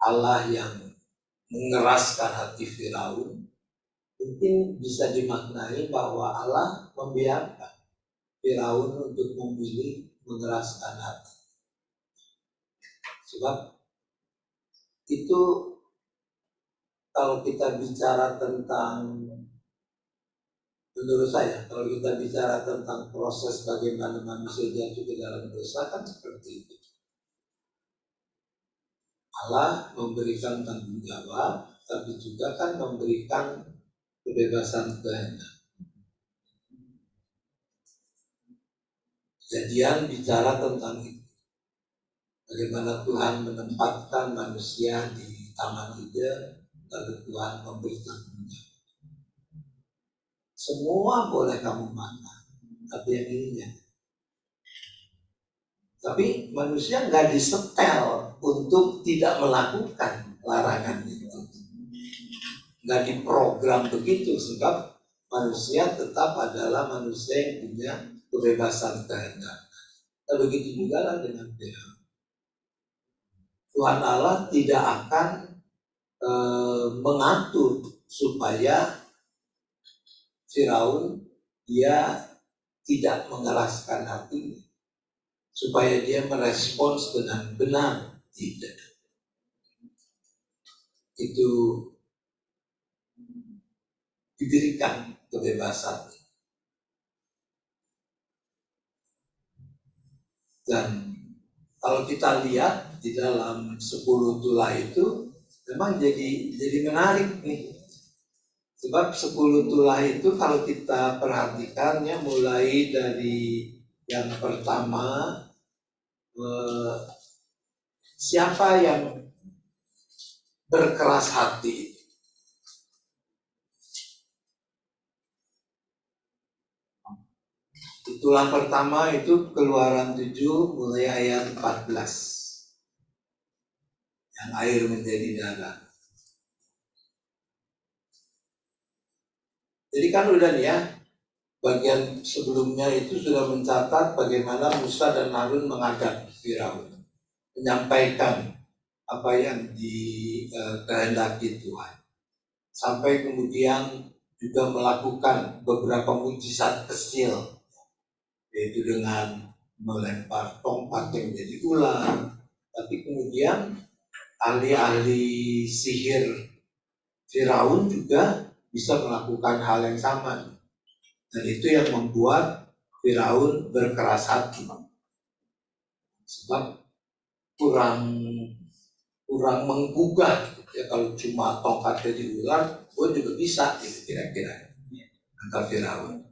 Allah yang mengeraskan hati Firaun mungkin bisa dimaknai bahwa Allah membiarkan Firaun untuk memilih mengeraskan hati. Sebab itu kalau kita bicara tentang, menurut saya, kalau kita bicara tentang proses bagaimana manusia jatuh ke dalam dosa kan seperti itu. Allah memberikan tanggung jawab, tapi juga kan memberikan kebebasan kehendak. Kejadian bicara tentang itu. Bagaimana Tuhan menempatkan manusia di Taman Eden, lalu Tuhan memberi tanggung jawab. Semua boleh kamu makan, tapi yang ininya. Tapi manusia nggak disetel untuk tidak melakukan larangan itu. Nggak diprogram begitu, sebab manusia tetap adalah manusia yang punya kebebasan kehendak. Dan begitu juga lah dengan Tuhan. Tuhan Allah tidak akan mengatur supaya Firaun dia tidak mengeraskan hatinya, supaya dia merespons dengan benar. Tidak. Itu diberikan kebebasan. Dan kalau kita lihat di dalam 10 tulah itu memang jadi menarik nih. Sebab 10 tulah itu kalau kita perhatikannya mulai dari yang pertama, siapa yang berkeras hati. Tulah pertama itu Keluaran 7 mulai ayat 14. Yang air menjadi darah. Jadi kan udah nih ya, bagian sebelumnya itu sudah mencatat bagaimana Musa dan Harun menghadap Firaun, menyampaikan apa yang dikehendaki Tuhan. Sampai kemudian juga melakukan beberapa mujizat kecil, yaitu dengan melempar tongkat yang jadi ular. Tapi kemudian ahli-ahli sihir Firaun juga bisa melakukan hal yang sama. Dan itu yang membuat Firaun berkeras hati. Sebab kurang menggugah ya, kalau cuma tongkat jadi ular, gue juga bisa gitu kira-kira kata Firaun.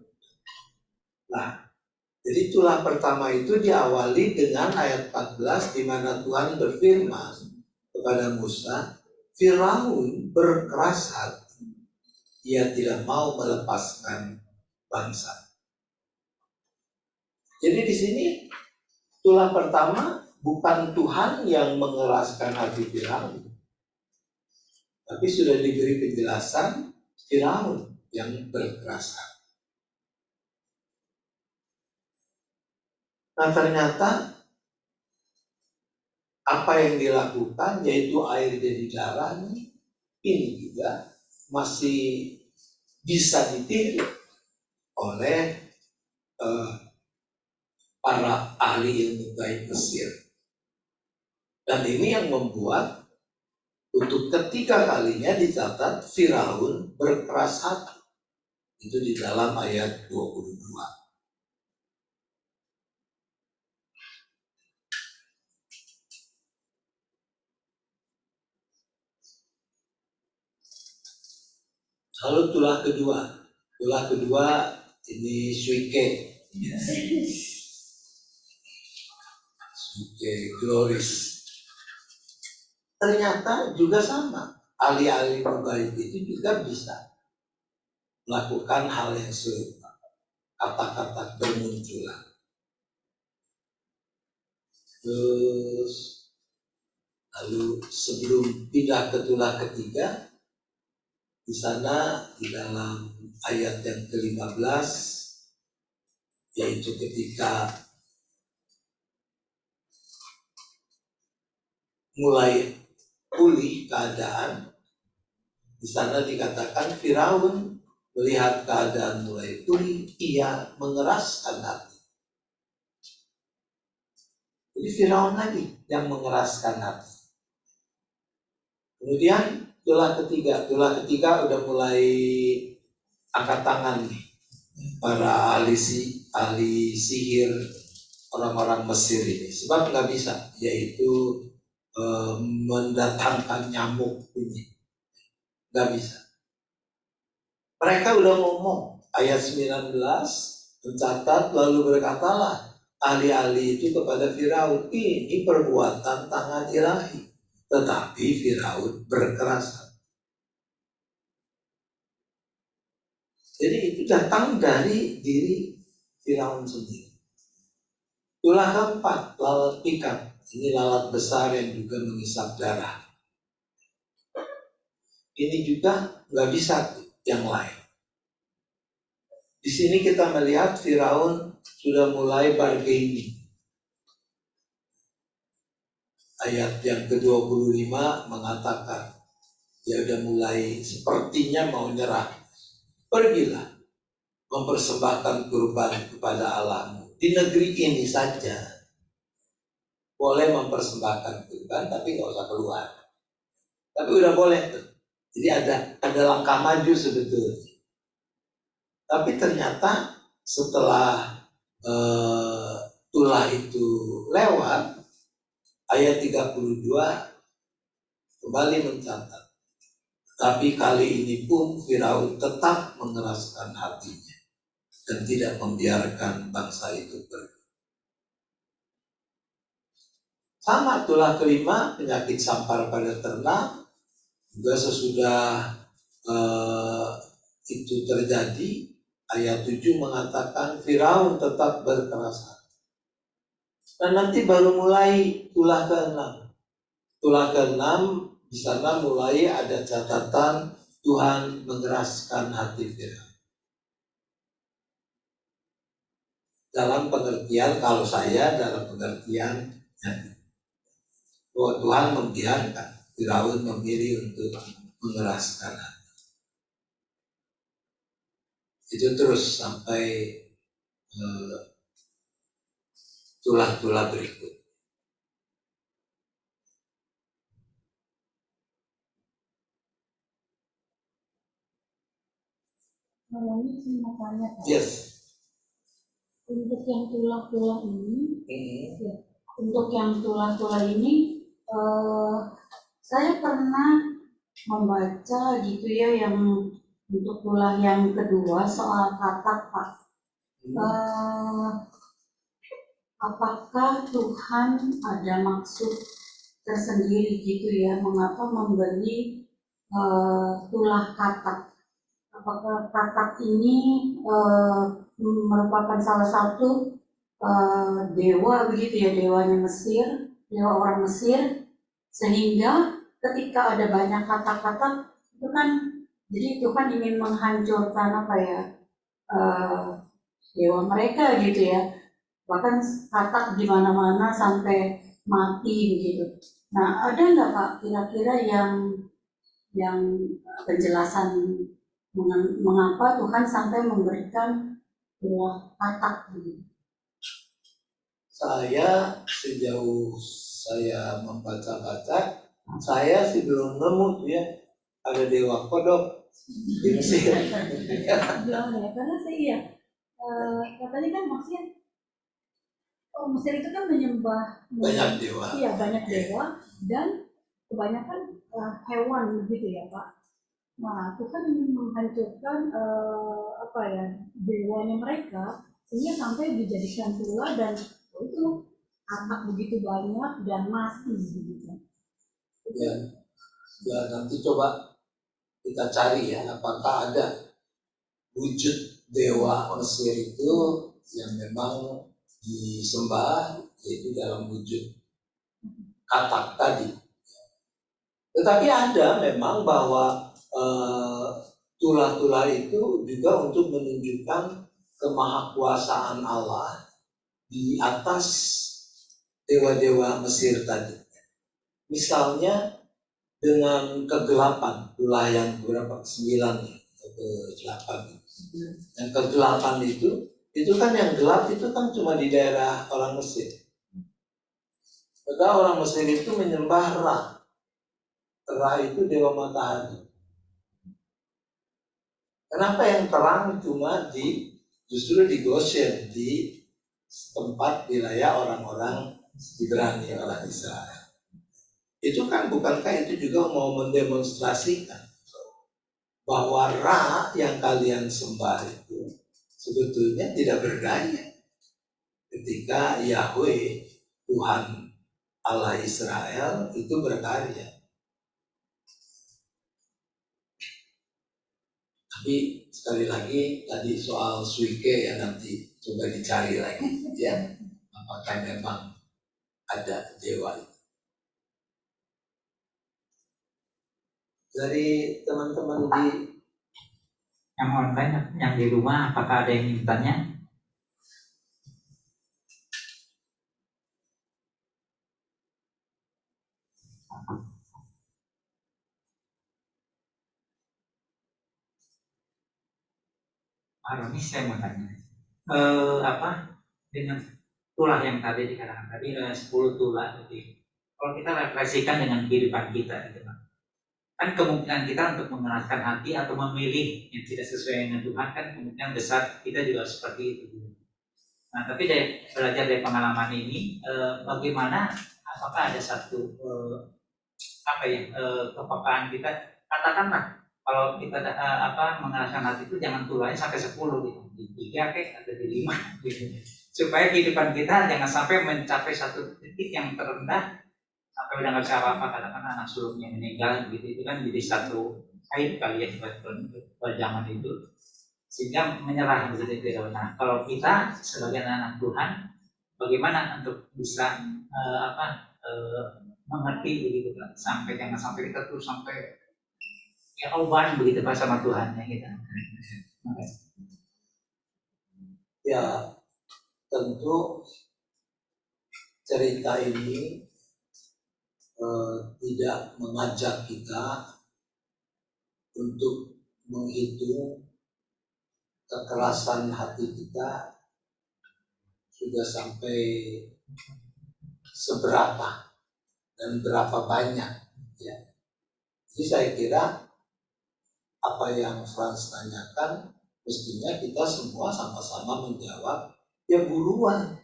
Nah, jadi tulah pertama itu diawali dengan ayat 14 di mana Tuhan berfirman kepada Musa, Firaun berkeras hati. Ia tidak mau melepaskan bangsa. Jadi di sini tulah pertama bukan Tuhan yang mengeraskan hati Firaun, tapi sudah diberi penjelasan Firaun yang berkeras hati. Nah ternyata apa yang dilakukan, yaitu air jadi darah, ini juga masih bisa ditiru oleh para ahli ilmu gaib Mesir. Dan ini yang membuat untuk ketiga kalinya dicatat Firaun berkeras hati. Itu di dalam ayat 22. Lalu tulah kedua ini Suike Gloris. ternyata juga sama. Ahli-ahli mubaik itu juga bisa melakukan hal yang serupa. Kata-kata bermunculan. Terus lalu sebelum pindah ke tulah ketiga, di sana di dalam ayat yang ke-15, yaitu ketika mulai pulih keadaan, di sana dikatakan Firaun melihat keadaan mulai pulih, ia mengeraskan hati. Jadi Firaun lagi yang mengeraskan hati. Kemudian tulah ketiga udah mulai angkat tangan nih para ahli sihir orang-orang Mesir ini, sebab nggak bisa, yaitu mendatangkan nyamuk ini, nggak bisa. Mereka udah ngomong ayat 19 mencatat, lalu berkatalah ahli-ahli itu kepada Firaun, ini perbuatan tangan ilahi. Tetapi Firaun berkeras hati. Jadi itu datang dari diri Firaun sendiri. Tulah keempat, lalat pikat. Ini lalat besar yang juga mengisap darah. Ini juga nggak bisa yang lain. Di sini kita melihat Firaun sudah mulai bargaining. Ayat yang ke-25 mengatakan, dia udah mulai sepertinya mau nyerah. Pergilah, mempersembahkan kurban kepada Allahmu. Di negeri ini saja boleh mempersembahkan kurban, tapi nggak usah keluar. Tapi udah boleh tuh. Jadi ada langkah maju sebetulnya. Tapi ternyata setelah tulah itu lewat, ayat 32 kembali mencatat. Tapi kali ini pun Firaun tetap mengeraskan hatinya dan tidak membiarkan bangsa itu pergi. Sama tulah kelima, penyakit sampar pada ternak, juga sesudah itu terjadi, ayat 7 mengatakan Firaun tetap berkeras hati. Dan nanti baru mulai tulah ke-6. Tulah ke-6 di sana mulai ada catatan Tuhan mengeraskan hati Firaun. Dalam pengertian, kalau saya dalam pengertian bahwa Tuhan membiarkan Firaun memilih untuk mengeraskan hati. Itu terus sampai tulah-tulah berikut. Kalau ini saya mau tanya, Pak. Yes. Untuk yang tulah-tulah ini, untuk yang tulah-tulah ini, saya pernah membaca gitu ya, yang untuk tulah yang kedua soal katak, Pak. Apakah Tuhan ada maksud tersendiri gitu ya, mengapa memberi tulah katak? Apakah katak ini merupakan salah satu dewa begitu ya, dewanya Mesir, dewa orang Mesir, sehingga ketika ada banyak kata-kata itu kan, jadi Tuhan ingin menghancurkan apa ya, dewa mereka gitu ya, bahkan katak di mana-mana sampai mati begitu. Nah, ada nggak Pak kira-kira yang penjelasan mengapa Tuhan sampai memberikan tulah katak begitu? Saya sejauh saya membaca-baca, saya sih belum nemu tuh ya ada dewa kodok di Mesir. Belum ya, karena saya katanya kan maksudnya Mesir itu kan menyembah Banyak dewa. Iya, banyak dewa dan kebanyakan hewan begitu ya Pak. Nah, Tuhan ingin menghancurkan apa ya, dewanya mereka sehingga sampai dijadikan tulah dan itu katak begitu banyak dan mati begitu. Ya, ya nanti coba kita cari ya, apakah ada wujud dewa Mesir itu yang memang disembah, yaitu dalam wujud katak tadi. Tetapi ada memang bahwa tulah-tulah itu juga untuk menunjukkan kemahakuasaan Allah di atas dewa-dewa Mesir tadi. Misalnya dengan kegelapan, tulah yang berapa? 9 ya, atau ke-8. Yang ke-8 itu kan yang gelap itu kan cuma di daerah orang Mesir. Padahal orang Mesir itu menyembah Ra. Ra itu dewa matahari. Kenapa yang terang cuma justru di Goshen, di tempat wilayah orang-orang Ibrani, orang Israel. Itu kan bukankah itu juga mau mendemonstrasikan bahwa Ra yang kalian sembah itu sebetulnya tidak berdaya ketika Yahweh, Tuhan Allah Israel itu berkarya. Tapi sekali lagi tadi soal Suike ya, nanti coba dicari lagi ya, apakah memang ada dewa itu. Dari teman-teman Yang online, yang di rumah, apakah ada yang ingin bertanya? Pak Roni, saya mau tanya. Dengan tulah yang tadi dikatakan tadi 10 tulah, jadi kalau kita refleksikan dengan kehidupan kita, gitu, kan kemungkinan kita untuk mengeraskan hati atau memilih yang tidak sesuai dengan Tuhan kan kemungkinan besar kita juga seperti itu. Nah, tapi belajar dari pengalaman ini, bagaimana, apakah ada satu kepekaan kita, katakanlah kalau kita mengeraskan hati itu jangan tulahnya sampai 10 gitu, di 3 atau di 5 gitu, supaya kehidupan kita jangan sampai mencapai satu titik yang terendah sampai udah nggak bisa apa-apa, katakan anak sulungnya meninggal gitu, itu kan jadi satu aib kali ya pada zaman itu, sehingga menyerah begitu itu. Nah, kalau kita sebagai anak Tuhan, bagaimana untuk bisa mengerti begitu kan, sampai jangan sampai kita tuh sampai ya oban begitu Pak sama Tuhan ya kita. Ya, tentu cerita ini tidak mengajak kita untuk menghitung kekerasan hati kita sudah sampai seberapa dan berapa banyak ya. Jadi saya kira apa yang Frans tanyakan mestinya kita semua sama-sama menjawab ya buruan.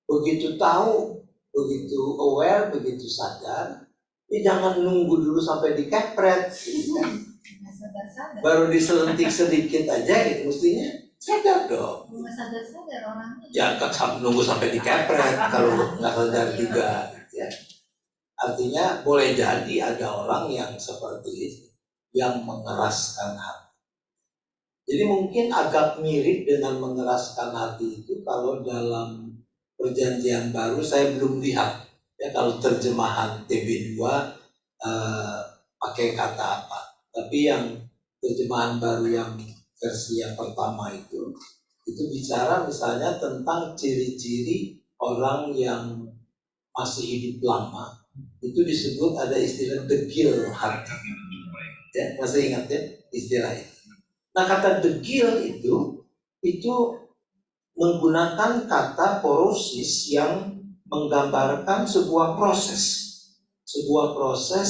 Begitu tahu, begitu aware, begitu sadar, ya jangan nunggu dulu sampai dikepret gitu kan. Baru diselentik sedikit aja gitu, mestinya sadar dong. Sadar orangnya. Ya kan nunggu sampai dikepret kalau nggak sadar juga ya. Artinya boleh jadi ada orang yang seperti itu, yang mengeraskan hati. Jadi mungkin agak mirip dengan mengeraskan hati itu kalau dalam Perjanjian Baru saya belum lihat ya, kalau terjemahan TB2 pakai kata apa. Tapi yang terjemahan baru yang versi yang pertama itu bicara misalnya tentang ciri-ciri orang yang masih hidup lama. Itu disebut ada istilah degil hati. Ya, masih ingat ya istilah itu. Nah, kata degil itu menggunakan kata porosis yang menggambarkan sebuah proses. Sebuah proses,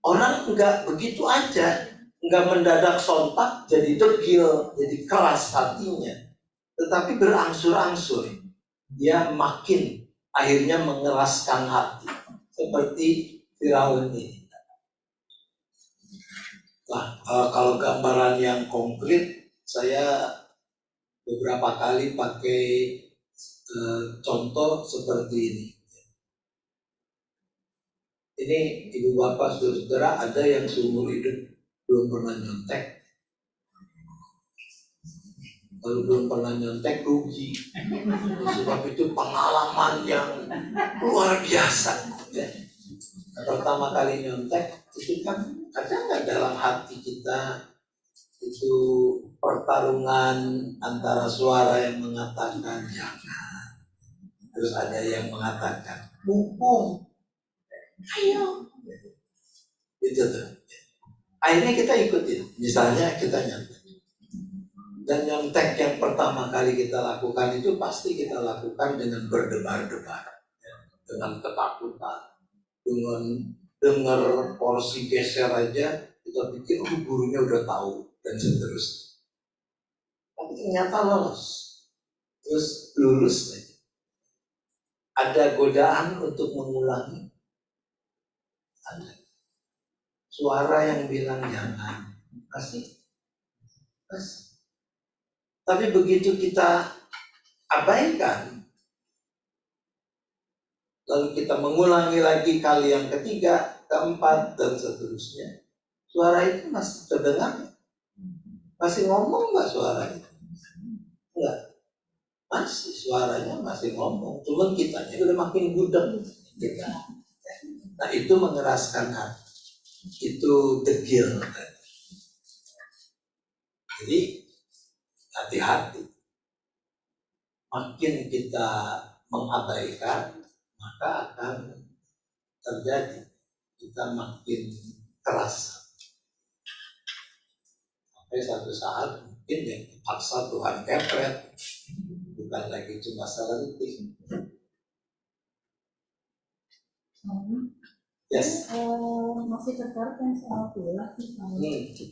orang enggak begitu aja, enggak mendadak sontak jadi degil, jadi keras hatinya. Tetapi berangsur-angsur, dia makin akhirnya mengeraskan hati. Seperti Firaun ini. Nah, kalau gambaran yang konkret, saya beberapa kali pakai contoh seperti ini. Ini ibu bapak saudara ada yang seumur hidup belum pernah nyontek. Kalau belum pernah nyontek rugi. Sebab itu pengalaman yang luar biasa. Ya. Pertama kali nyontek itu kan ada nggak dalam hati kita itu pertarungan antara suara yang mengatakan jangan, terus ada yang mengatakan mumpung, ayo, itu tuh. Akhirnya kita ikutin. Misalnya kita nyontek. Dan nyontek yang pertama kali kita lakukan itu pasti kita lakukan dengan berdebar-debar, ya. Dengan ketakutan, dengan dengar porsi geser aja kita pikir gurunya udah tahu dan seterusnya. Tapi ternyata lolos, terus lulus lagi. Ada godaan untuk mengulangi, ada suara yang bilang jangan, masih. Tapi begitu kita abaikan, lalu kita mengulangi lagi kali yang ketiga, keempat, dan seterusnya, suara itu masih terdengar? Masih ngomong nggak suara itu? Enggak. Masih, suaranya masih ngomong. Cuman kitanya udah makin gudeg. Nah itu mengeraskan hati. Itu degil. Jadi hati-hati. Makin kita mengabaikan, maka akan terjadi. Kita makin keras. Sampai satu saat mungkin yang terpaksa Tuhan kepret. Bukan lagi cuma selentik. Yes. Masih tertarik yang soal tulah itu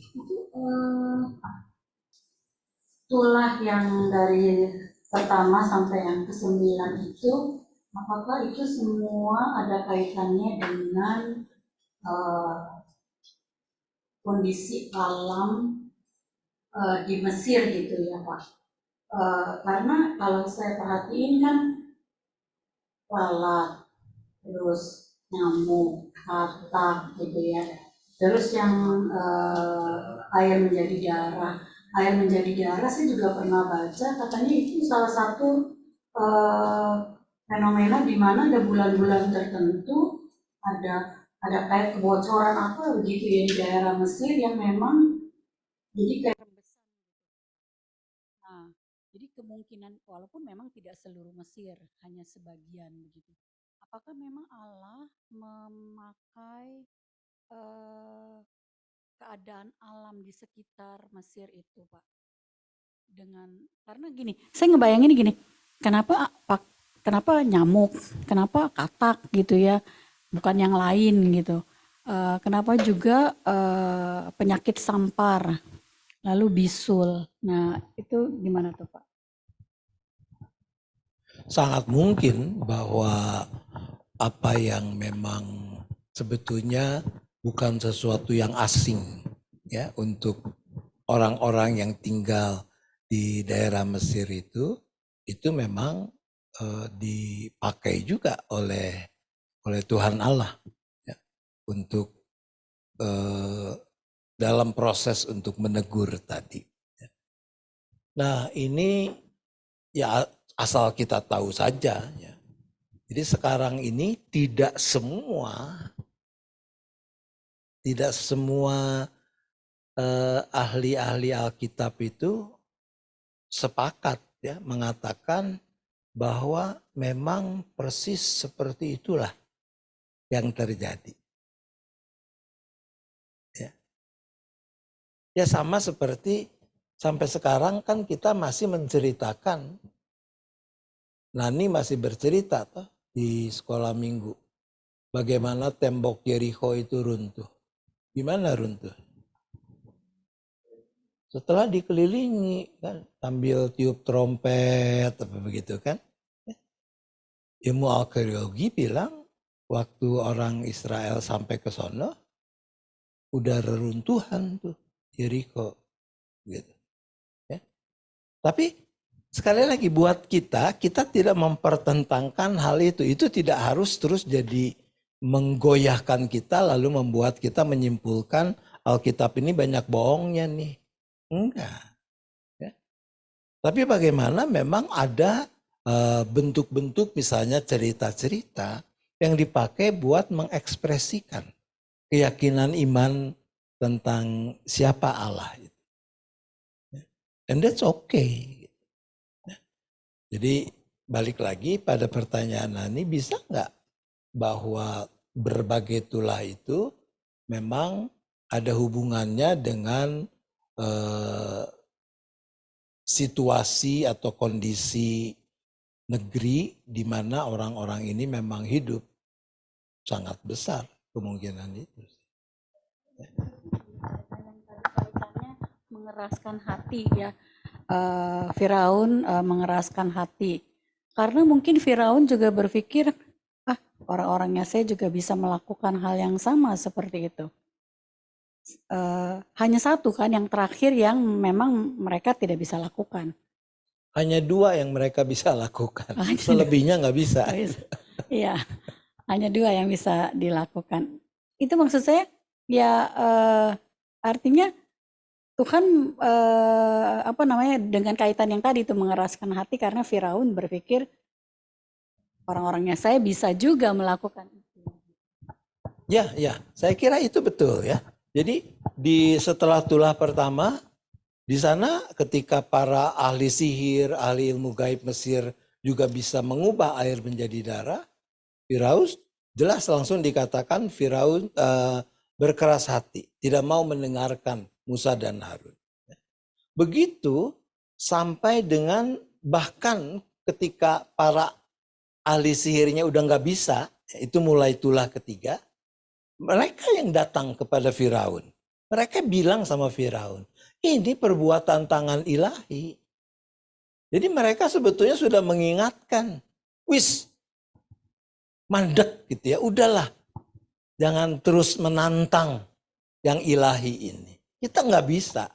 tulah yang dari pertama sampai yang ke-9 itu, apakah itu semua ada kaitannya dengan kondisi alam di Mesir gitu ya Pak? Karena kalau saya perhatiin kan lalat, terus nyamuk, katak gitu ya. Terus yang air menjadi darah. Air menjadi darah saya juga pernah baca katanya itu salah satu fenomena di mana ada bulan-bulan tertentu ada kayak kebocoran apa begitu ya di daerah Mesir yang memang jadi kayak jadi kemungkinan walaupun memang tidak seluruh Mesir, hanya sebagian begitu. Apakah memang Allah memakai keadaan alam di sekitar Mesir itu, Pak? Karena gini, saya ngebayangin gini, kenapa nyamuk, kenapa katak gitu ya, bukan yang lain gitu. Kenapa juga penyakit sampar, lalu bisul. Nah, itu gimana tuh Pak? Sangat mungkin bahwa apa yang memang sebetulnya bukan sesuatu yang asing ya untuk orang-orang yang tinggal di daerah Mesir itu memang dipakai juga oleh Tuhan Allah ya, untuk dalam proses untuk menegur tadi. Nah ini ya asal kita tahu saja ya. Jadi sekarang ini tidak semua ahli-ahli Alkitab itu sepakat ya mengatakan bahwa memang persis seperti itulah yang terjadi. Ya sama seperti sampai sekarang kan kita masih menceritakan, Nani masih bercerita toh di sekolah minggu. Bagaimana tembok Yerikho itu runtuh. Gimana runtuh? Setelah dikelilingi kan, sambil tiup trompet apa begitu kan. Ilmu arkeologi bilang waktu orang Israel sampai ke sono udah reruntuhan tuh Yerikho gitu. Ya. Tapi sekali lagi buat kita tidak mempertentangkan hal itu. Itu tidak harus terus jadi menggoyahkan kita lalu membuat kita menyimpulkan Alkitab ini banyak bohongnya nih. Enggak. Ya. Tapi bagaimana memang ada bentuk-bentuk misalnya cerita-cerita yang dipakai buat mengekspresikan keyakinan iman tentang siapa Allah itu. And that's okay. Jadi balik lagi pada pertanyaan Nani, bisa nggak bahwa berbagai tulah itu memang ada hubungannya dengan situasi atau kondisi negeri di mana orang-orang ini memang hidup? Sangat besar kemungkinan itu. Kaitannya mengeraskan hati ya. Firaun mengeraskan hati. Karena mungkin Firaun juga berpikir, orang-orangnya saya juga bisa melakukan hal yang sama seperti itu. Hanya satu kan yang terakhir yang memang mereka tidak bisa lakukan. Hanya dua yang mereka bisa lakukan, Hanya selebihnya nggak bisa. Iya, hanya dua yang bisa dilakukan. Itu maksud saya, ya artinya Tuhan dengan kaitan yang tadi itu mengeraskan hati karena Firaun berpikir orang-orangnya saya bisa juga melakukan itu. Ya, saya kira itu betul ya. Jadi setelah tulah pertama, di sana ketika para ahli sihir, ahli ilmu gaib Mesir juga bisa mengubah air menjadi darah, Firaun jelas langsung dikatakan Firaun berkeras hati, tidak mau mendengarkan Musa dan Harun. Begitu sampai dengan bahkan ketika para ahli sihirnya udah nggak bisa, itu mulai tulah ketiga, mereka yang datang kepada Firaun. Mereka bilang sama Firaun, ini perbuatan tangan ilahi. Jadi mereka sebetulnya sudah mengingatkan, wis, mandek gitu ya, udahlah. Jangan terus menantang yang ilahi ini. Kita nggak bisa.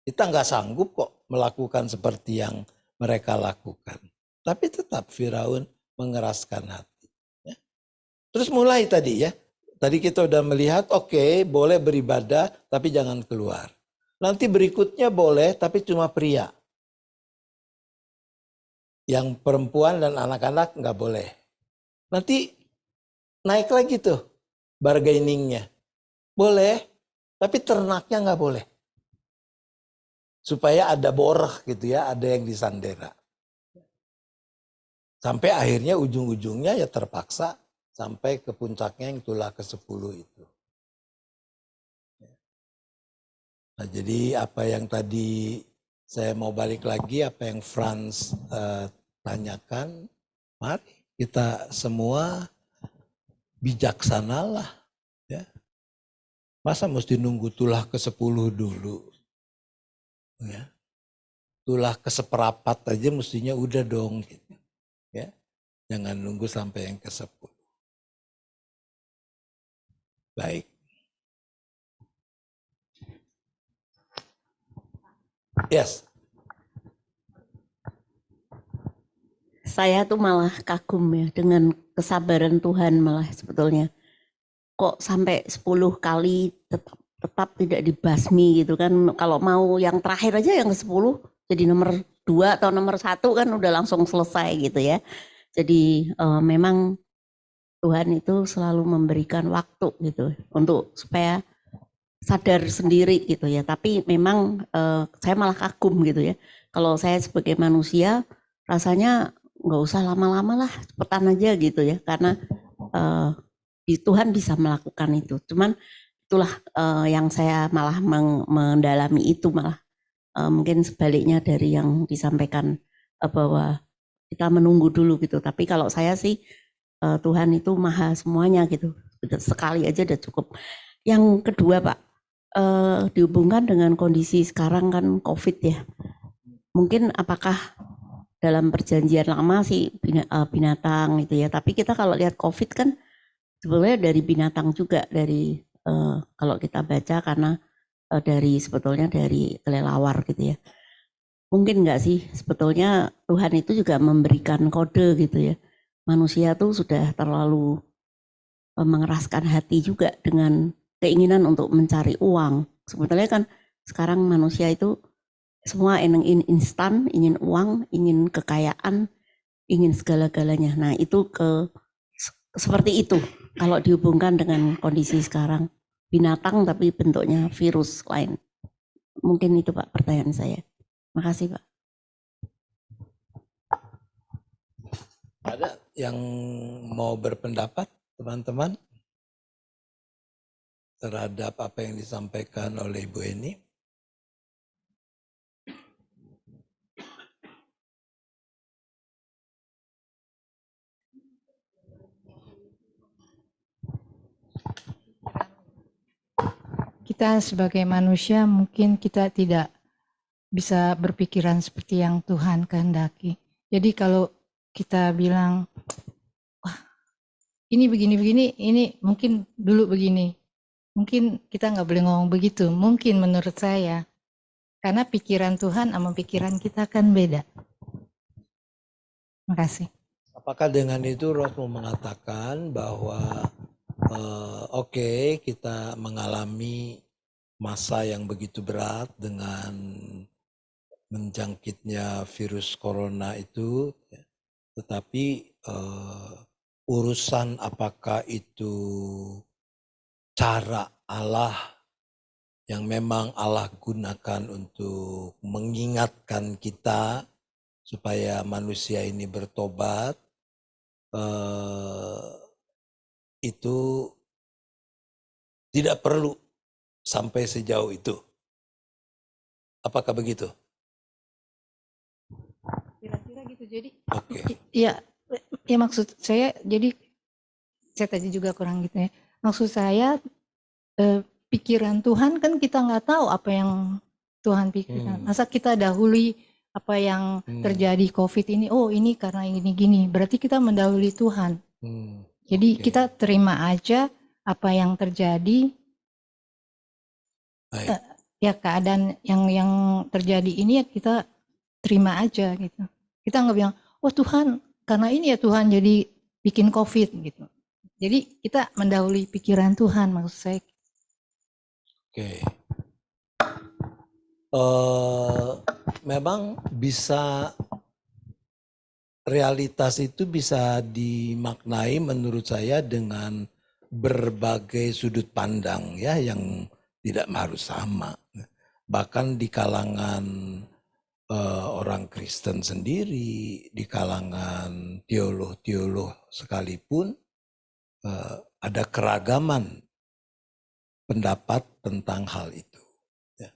Kita nggak sanggup kok melakukan seperti yang mereka lakukan. Tapi tetap Firaun mengeraskan hati. Ya. Terus mulai tadi ya. Tadi kita udah melihat, oke, boleh beribadah tapi jangan keluar. Nanti berikutnya boleh tapi cuma pria. Yang perempuan dan anak-anak nggak boleh. Nanti naik lagi tuh bargainingnya. Boleh, tapi ternaknya nggak boleh. Supaya ada borah gitu ya, ada yang disandera. Sampai akhirnya ujung-ujungnya ya terpaksa sampai ke puncaknya yang tulah ke-10 itu. Nah, jadi apa yang tadi saya mau balik lagi, apa yang Franz tanyakan, mari kita semua bijaksanalah. Ya. Masa mesti nunggu tulah ke-10 dulu? Ya. Tulah ke-1/4 aja mestinya udah dong. Gitu. Ya. Jangan nunggu sampai yang ke-10. Baik. Yes. Saya tuh malah kagum ya dengan kesabaran Tuhan malah sebetulnya. Kok sampai 10 kali tetap tidak dibasmi gitu kan. Kalau mau yang terakhir aja yang ke-10 jadi nomor 2 atau nomor 1 kan udah langsung selesai gitu ya. Jadi memang Tuhan itu selalu memberikan waktu gitu untuk supaya sadar sendiri gitu ya. Tapi memang saya malah kagum gitu ya. Kalau saya sebagai manusia rasanya nggak usah lama-lama lah, cepetan aja gitu ya. Karena Tuhan bisa melakukan itu. Cuman itulah yang saya malah mendalami itu malah mungkin sebaliknya dari yang disampaikan bahwa kita menunggu dulu gitu. Tapi kalau saya sih Tuhan itu maha semuanya gitu. Sekali aja udah cukup. Yang kedua Pak, dihubungkan dengan kondisi sekarang kan COVID ya. Mungkin apakah dalam perjanjian lama sih binatang gitu ya. Tapi kita kalau lihat COVID kan sebenarnya dari binatang juga, dari kalau kita baca karena sebetulnya dari kelelawar gitu ya. Mungkin enggak sih sebetulnya Tuhan itu juga memberikan kode gitu ya. Manusia tuh sudah terlalu mengeraskan hati juga dengan keinginan untuk mencari uang. Sebetulnya kan sekarang manusia itu semua ingin instan, ingin uang, ingin kekayaan, ingin segala-galanya. Nah itu seperti itu kalau dihubungkan dengan kondisi sekarang. Binatang tapi bentuknya virus lain. Mungkin itu Pak pertanyaan saya. Makasih Pak. Ada yang mau berpendapat teman-teman terhadap apa yang disampaikan oleh Ibu Eni? Kita sebagai manusia mungkin kita tidak bisa berpikiran seperti yang Tuhan kehendaki. Jadi kalau kita bilang, wah ini begini-begini, ini mungkin dulu begini. Mungkin kita nggak boleh ngomong begitu, mungkin menurut saya. Karena pikiran Tuhan sama pikiran kita kan beda. Makasih. Apakah dengan itu Roh mau mengatakan bahwa oke, kita mengalami masa yang begitu berat dengan menjangkitnya virus corona itu, tetapi urusan apakah itu cara Allah yang memang Allah gunakan untuk mengingatkan kita supaya manusia ini bertobat, itu tidak perlu sampai sejauh itu. Apakah begitu? Kira-kira gitu. Jadi, Oke. ya maksud saya, jadi saya tadi juga kurang gitu ya. Maksud saya pikiran Tuhan kan kita nggak tahu apa yang Tuhan pikirkan. Masa kita dahului apa yang terjadi COVID ini? Oh ini karena ini gini. Berarti kita mendahului Tuhan. Jadi kita terima aja apa yang terjadi. Ya keadaan yang terjadi ini ya kita terima aja gitu. Kita nggak bilang, oh Tuhan karena ini ya Tuhan jadi bikin COVID gitu. Jadi kita mendahului pikiran Tuhan maksud saya. Oke. Memang bisa realitas itu bisa dimaknai menurut saya dengan berbagai sudut pandang ya yang tidak harus sama. Bahkan di kalangan orang Kristen sendiri, di kalangan teolog-teolog sekalipun ada keragaman pendapat tentang hal itu. Ya.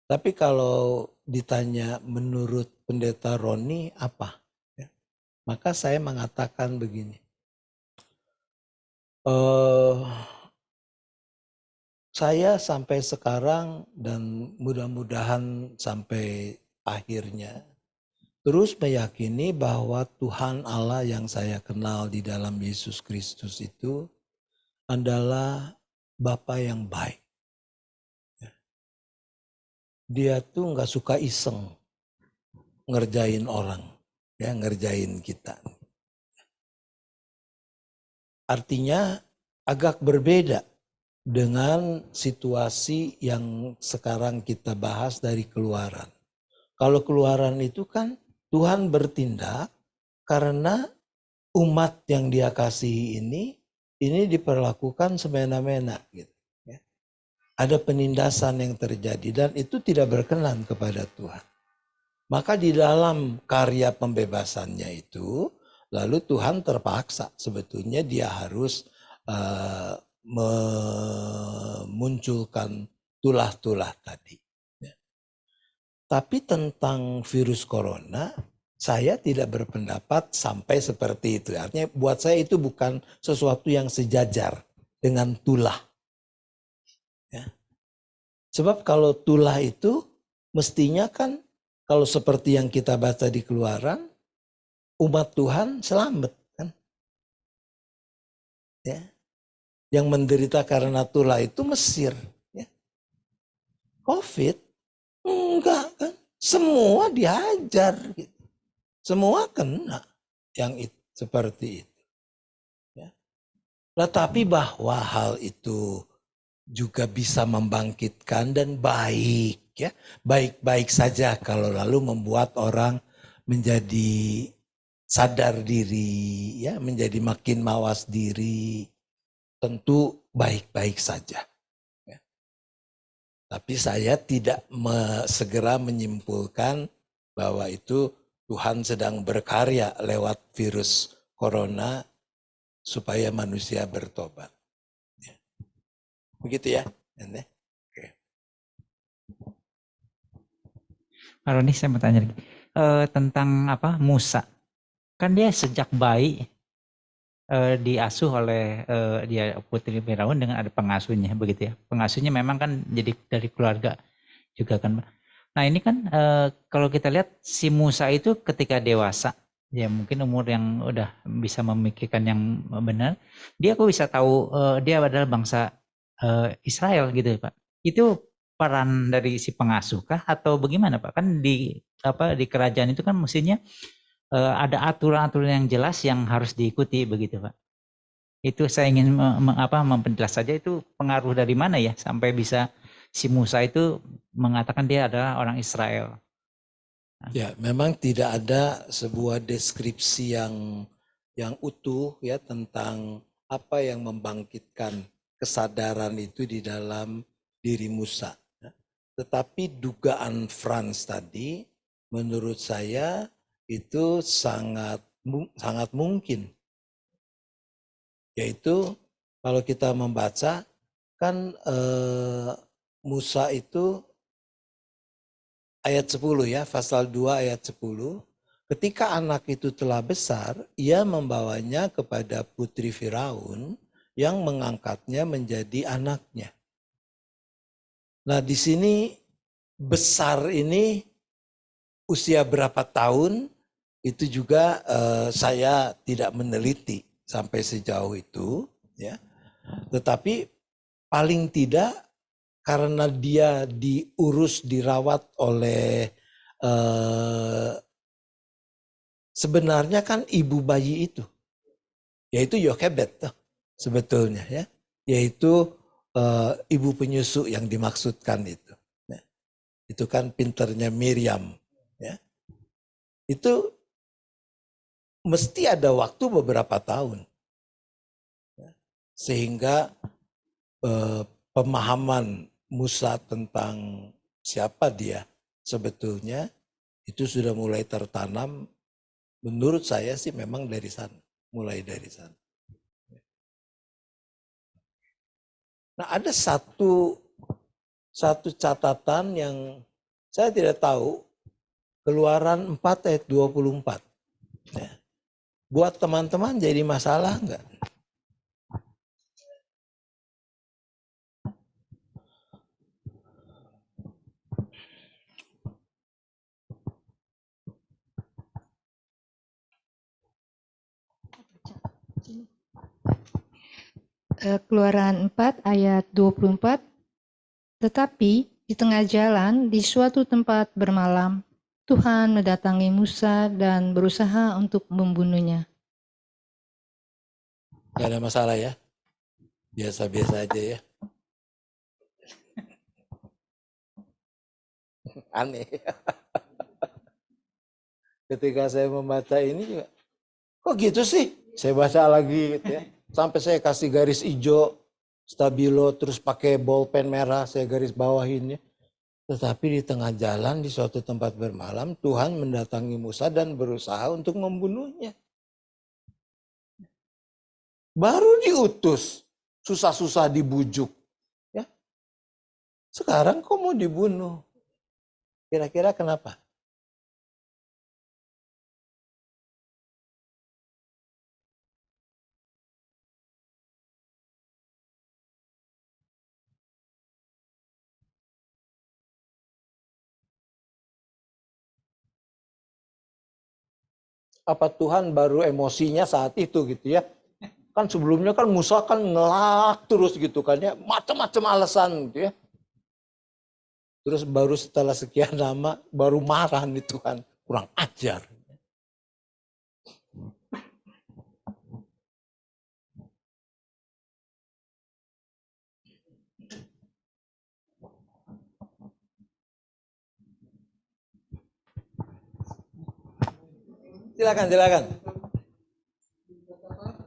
Tapi kalau ditanya menurut Pendeta Roni apa? Ya. Maka saya mengatakan begini. Saya sampai sekarang dan mudah-mudahan sampai akhirnya terus meyakini bahwa Tuhan Allah yang saya kenal di dalam Yesus Kristus itu adalah Bapa yang baik. Dia tuh nggak suka iseng ngerjain orang, ya ngerjain kita. Artinya agak berbeda dengan situasi yang sekarang kita bahas dari Keluaran. Kalau Keluaran itu kan Tuhan bertindak karena umat yang Dia kasihi ini diperlakukan semena-mena gitu. Ya. Ada penindasan yang terjadi dan itu tidak berkenan kepada Tuhan. Maka di dalam karya pembebasannya itu, lalu Tuhan terpaksa sebetulnya dia harus memunculkan tulah-tulah tadi. Ya. Tapi tentang virus corona, saya tidak berpendapat sampai seperti itu. Artinya buat saya itu bukan sesuatu yang sejajar dengan tulah. Ya. Sebab kalau tulah itu mestinya kan kalau seperti yang kita baca di Keluaran, umat Tuhan selamat kan. Ya. Yang menderita karena tulah itu Mesir. Ya. COVID enggak kan. Semua dihajar gitu. Semua kena yang seperti itu. Ya. Tetapi bahwa hal itu juga bisa membangkitkan dan baik ya. Baik-baik saja kalau lalu membuat orang menjadi sadar diri ya, menjadi makin mawas diri. Tentu baik-baik saja. Ya. Tapi saya tidak segera menyimpulkan bahwa itu Tuhan sedang berkarya lewat virus corona supaya manusia bertobat. Ya. Begitu ya. Oke. Pak Roni, saya mau tanya lagi tentang apa Musa. Kan dia sejak bayi diasuh oleh dia putri Firaun dengan ada pengasuhnya begitu ya. Pengasuhnya memang kan jadi dari keluarga juga kan. Nah ini kan kalau kita lihat si Musa itu ketika dewasa, ya mungkin umur yang udah bisa memikirkan yang benar, dia kok bisa tahu dia adalah bangsa Israel gitu Pak. Itu peran dari si pengasuh kah atau bagaimana Pak? Kan di kerajaan itu kan mestinya ada aturan-aturan yang jelas yang harus diikuti begitu Pak. Itu saya ingin memperjelas saja itu pengaruh dari mana ya sampai bisa si Musa itu mengatakan dia adalah orang Israel. Ya, memang tidak ada sebuah deskripsi yang utuh ya tentang apa yang membangkitkan kesadaran itu di dalam diri Musa. Tetapi dugaan Franz tadi menurut saya itu sangat mungkin. Yaitu kalau kita membaca kan Musa itu ayat 10 ya, pasal 2 ayat 10. Ketika anak itu telah besar, ia membawanya kepada putri Firaun yang mengangkatnya menjadi anaknya. Nah, di sini besar ini usia berapa tahun itu juga saya tidak meneliti sampai sejauh itu ya. Tetapi paling tidak karena dia diurus dirawat oleh sebenarnya kan ibu bayi itu yaitu Yokebed sebetulnya ya, yaitu ibu penyusu yang dimaksudkan itu. Ya. Itu kan pinternya Miriam ya. Itu mesti ada waktu beberapa tahun. Sehingga pemahaman Musa tentang siapa dia sebetulnya itu sudah mulai tertanam. Menurut saya sih memang dari sana, mulai dari sana. Nah ada satu catatan yang saya tidak tahu, Keluaran 4 ayat 24. Ya. Buat teman-teman jadi masalah enggak? Keluaran 4 ayat 24. Tetapi di tengah jalan di suatu tempat bermalam, Tuhan mendatangi Musa dan berusaha untuk membunuhnya. Gak ada masalah ya? Biasa-biasa aja ya? Aneh. Ketika saya membaca ini juga, kok gitu sih? Saya baca lagi gitu ya. Sampai saya kasih garis hijau, stabilo, terus pakai bolpen merah, saya garis bawahin ya. Tetapi di tengah jalan di suatu tempat bermalam, Tuhan mendatangi Musa dan berusaha untuk membunuhnya. Baru diutus, susah-susah dibujuk. Ya. Sekarang kok mau dibunuh? Kira-kira kenapa? Apa Tuhan baru emosinya saat itu gitu ya? Kan sebelumnya kan Musa kan ngelak terus gitu kan ya, macam-macam alasan gitu ya. Terus baru setelah sekian lama baru marah nih Tuhan, kurang ajar. Silakan.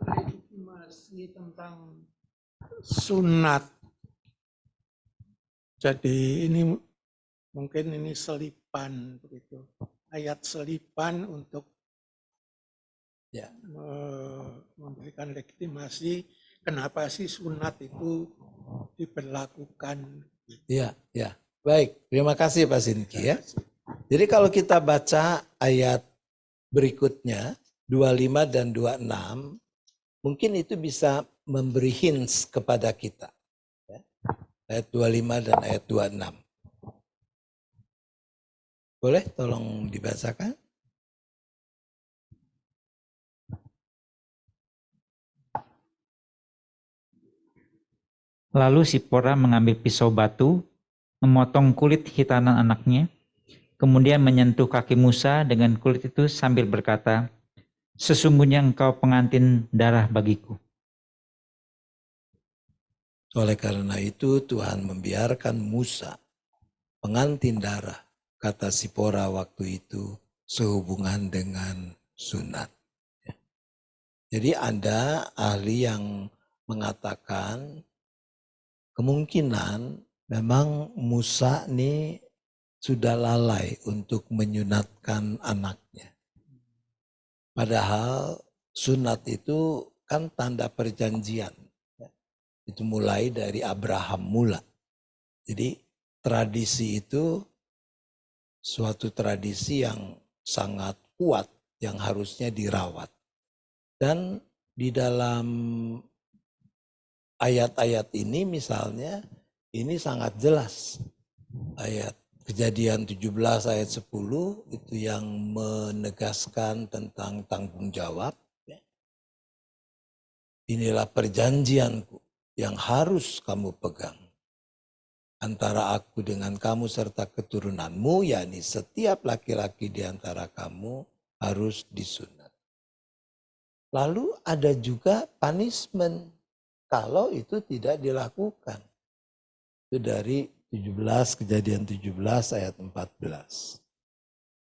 Legitimasi tentang sunat. Jadi ini mungkin ini selipan begitu. Ayat selipan untuk Ya. memberikan legitimasi kenapa sih sunat itu diberlakukan. Iya. Baik, terima kasih Pak Sinki ya. Jadi kalau kita baca ayat berikutnya 25 dan 26, mungkin itu bisa memberi hints kepada kita. Ya. Ayat 25 dan ayat 26. Boleh tolong dibacakan? Lalu Sipora mengambil pisau batu, memotong kulit hitanan anaknya, kemudian menyentuh kaki Musa dengan kulit itu sambil berkata, "Sesungguhnya engkau pengantin darah bagiku." Oleh karena itu Tuhan membiarkan Musa, pengantin darah, kata Sipora waktu itu, sehubungan dengan sunat. Jadi ada ahli yang mengatakan kemungkinan memang Musa ini sudah lalai untuk menyunatkan anaknya. Padahal sunat itu kan tanda perjanjian. Itu mulai dari Abraham mula. Jadi tradisi itu suatu tradisi yang sangat kuat yang harusnya dirawat. Dan di dalam ayat-ayat ini misalnya ini sangat jelas. Ayat Kejadian 17 ayat 10 itu yang menegaskan tentang tanggung jawab. Inilah perjanjianku yang harus kamu pegang antara aku dengan kamu serta keturunanmu, yakni setiap laki-laki di antara kamu harus disunat. Lalu ada juga punishment kalau itu tidak dilakukan. Itu dari Kejadian 17 ayat 14.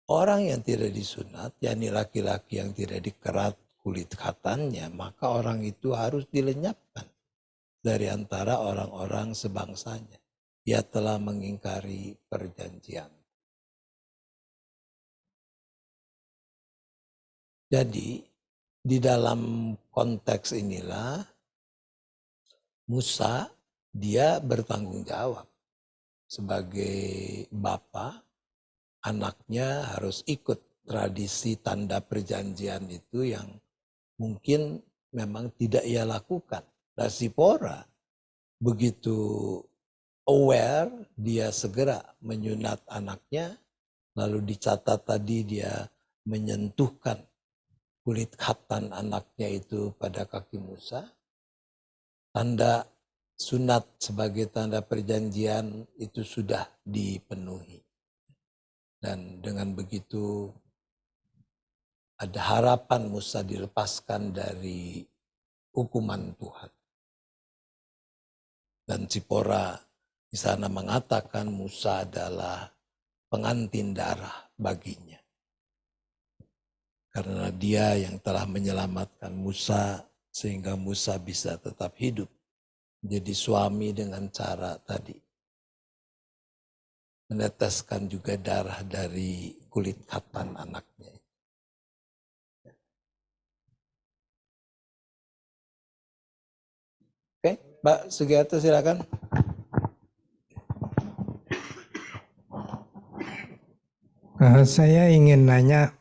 Orang yang tidak disunat, yakni laki-laki yang tidak dikerat kulit khatannya, maka orang itu harus dilenyapkan dari antara orang-orang sebangsanya. Ia telah mengingkari perjanjian. Jadi di dalam konteks inilah Musa dia bertanggung jawab sebagai bapak, anaknya harus ikut tradisi tanda perjanjian itu yang mungkin memang tidak ia lakukan. Dan Sipora begitu aware, dia segera menyunat anaknya, lalu dicatat tadi dia menyentuhkan kulit khatan anaknya itu pada kaki Musa. Tanda sunat sebagai tanda perjanjian itu sudah dipenuhi. Dan dengan begitu ada harapan Musa dilepaskan dari hukuman Tuhan. Dan Sipora di sana mengatakan Musa adalah pengantin darah baginya. Karena dia yang telah menyelamatkan Musa sehingga Musa bisa tetap hidup. Jadi suami dengan cara tadi. Meneteskan juga darah dari kulit khatan anaknya. Oke, Mbak Sugiarto silakan. Saya ingin nanya,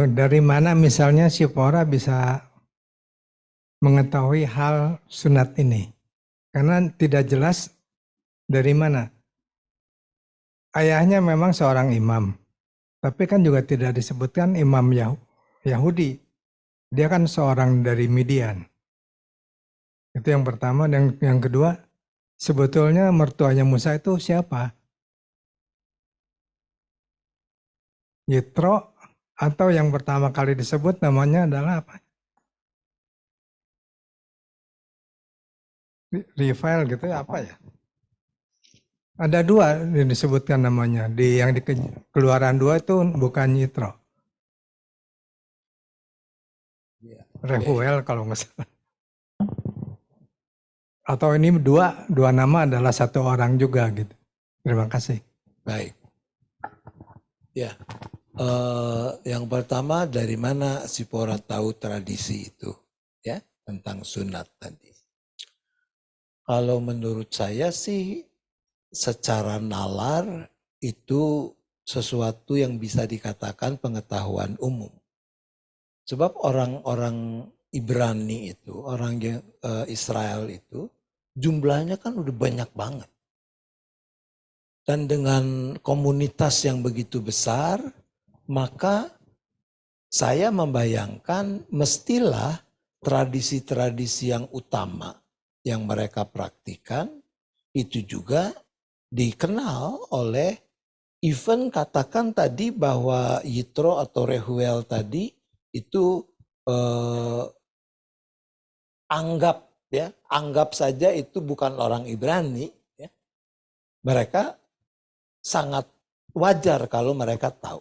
dari mana misalnya Sipora bisa mengetahui hal sunat ini? Karena tidak jelas dari mana. Ayahnya memang seorang imam, tapi kan juga tidak disebutkan imam Yahudi. Dia kan seorang dari Midian. Itu yang pertama. Dan yang kedua, sebetulnya mertuanya Musa itu siapa? Yitro, atau yang pertama kali disebut namanya adalah apa? Rifael gitu ya, apa ya? Ada dua yang disebutkan namanya. Yang di Keluaran 2 itu bukan Yitro. Rehuel kalau nggak salah. Atau ini dua nama adalah satu orang juga gitu. Terima kasih. Baik. Ya. Yang pertama, dari mana Sipora tahu tradisi itu? Ya, tentang sunat tadi. Kalau menurut saya sih secara nalar itu sesuatu yang bisa dikatakan pengetahuan umum. Sebab orang-orang Ibrani itu, orang Israel itu jumlahnya kan udah banyak banget. Dan dengan komunitas yang begitu besar, maka saya membayangkan mestilah tradisi-tradisi yang utama yang mereka praktikan itu juga dikenal oleh even katakan tadi bahwa Yitro atau Rehuel tadi itu anggap saja itu bukan orang Ibrani, ya. Mereka sangat wajar kalau mereka tahu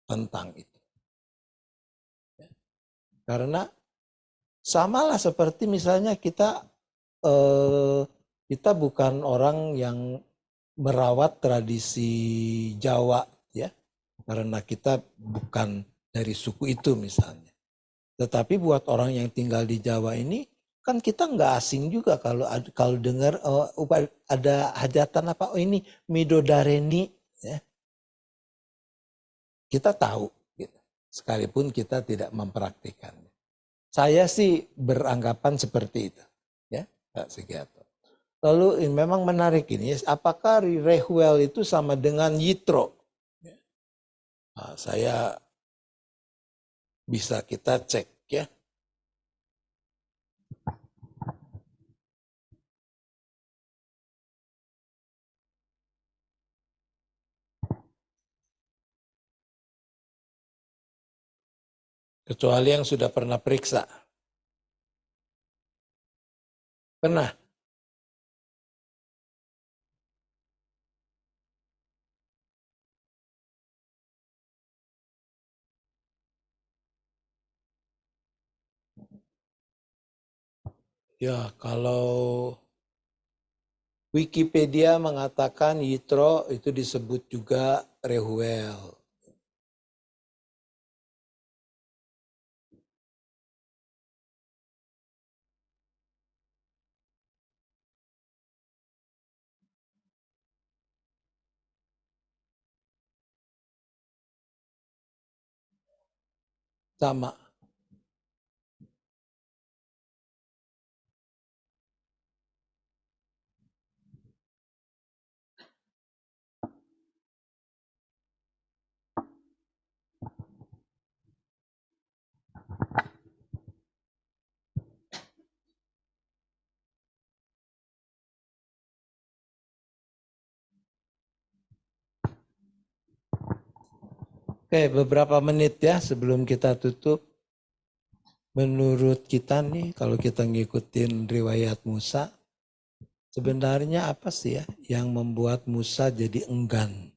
tentang itu. Ya. Karena samalah seperti misalnya kita bukan orang yang merawat tradisi Jawa, ya, karena kita bukan dari suku itu misalnya. Tetapi buat orang yang tinggal di Jawa ini, kan kita nggak asing juga kalau dengar ada hajatan apa, ini midodareni, ya. Kita tahu, gitu. Sekalipun kita tidak mempraktikannya. Saya sih beranggapan seperti itu, ya, Pak Sugiarto. Lalu memang menarik ini, apakah Rehuel itu sama dengan Yitro? Nah, saya bisa kita cek, ya. Kecuali yang sudah pernah periksa. Pernah? Ya, kalau Wikipedia mengatakan Yitro itu disebut juga Rehuel. Sama. Oke, beberapa menit ya sebelum kita tutup. Menurut kita nih, kalau kita ngikutin riwayat Musa, sebenarnya apa sih ya yang membuat Musa jadi enggan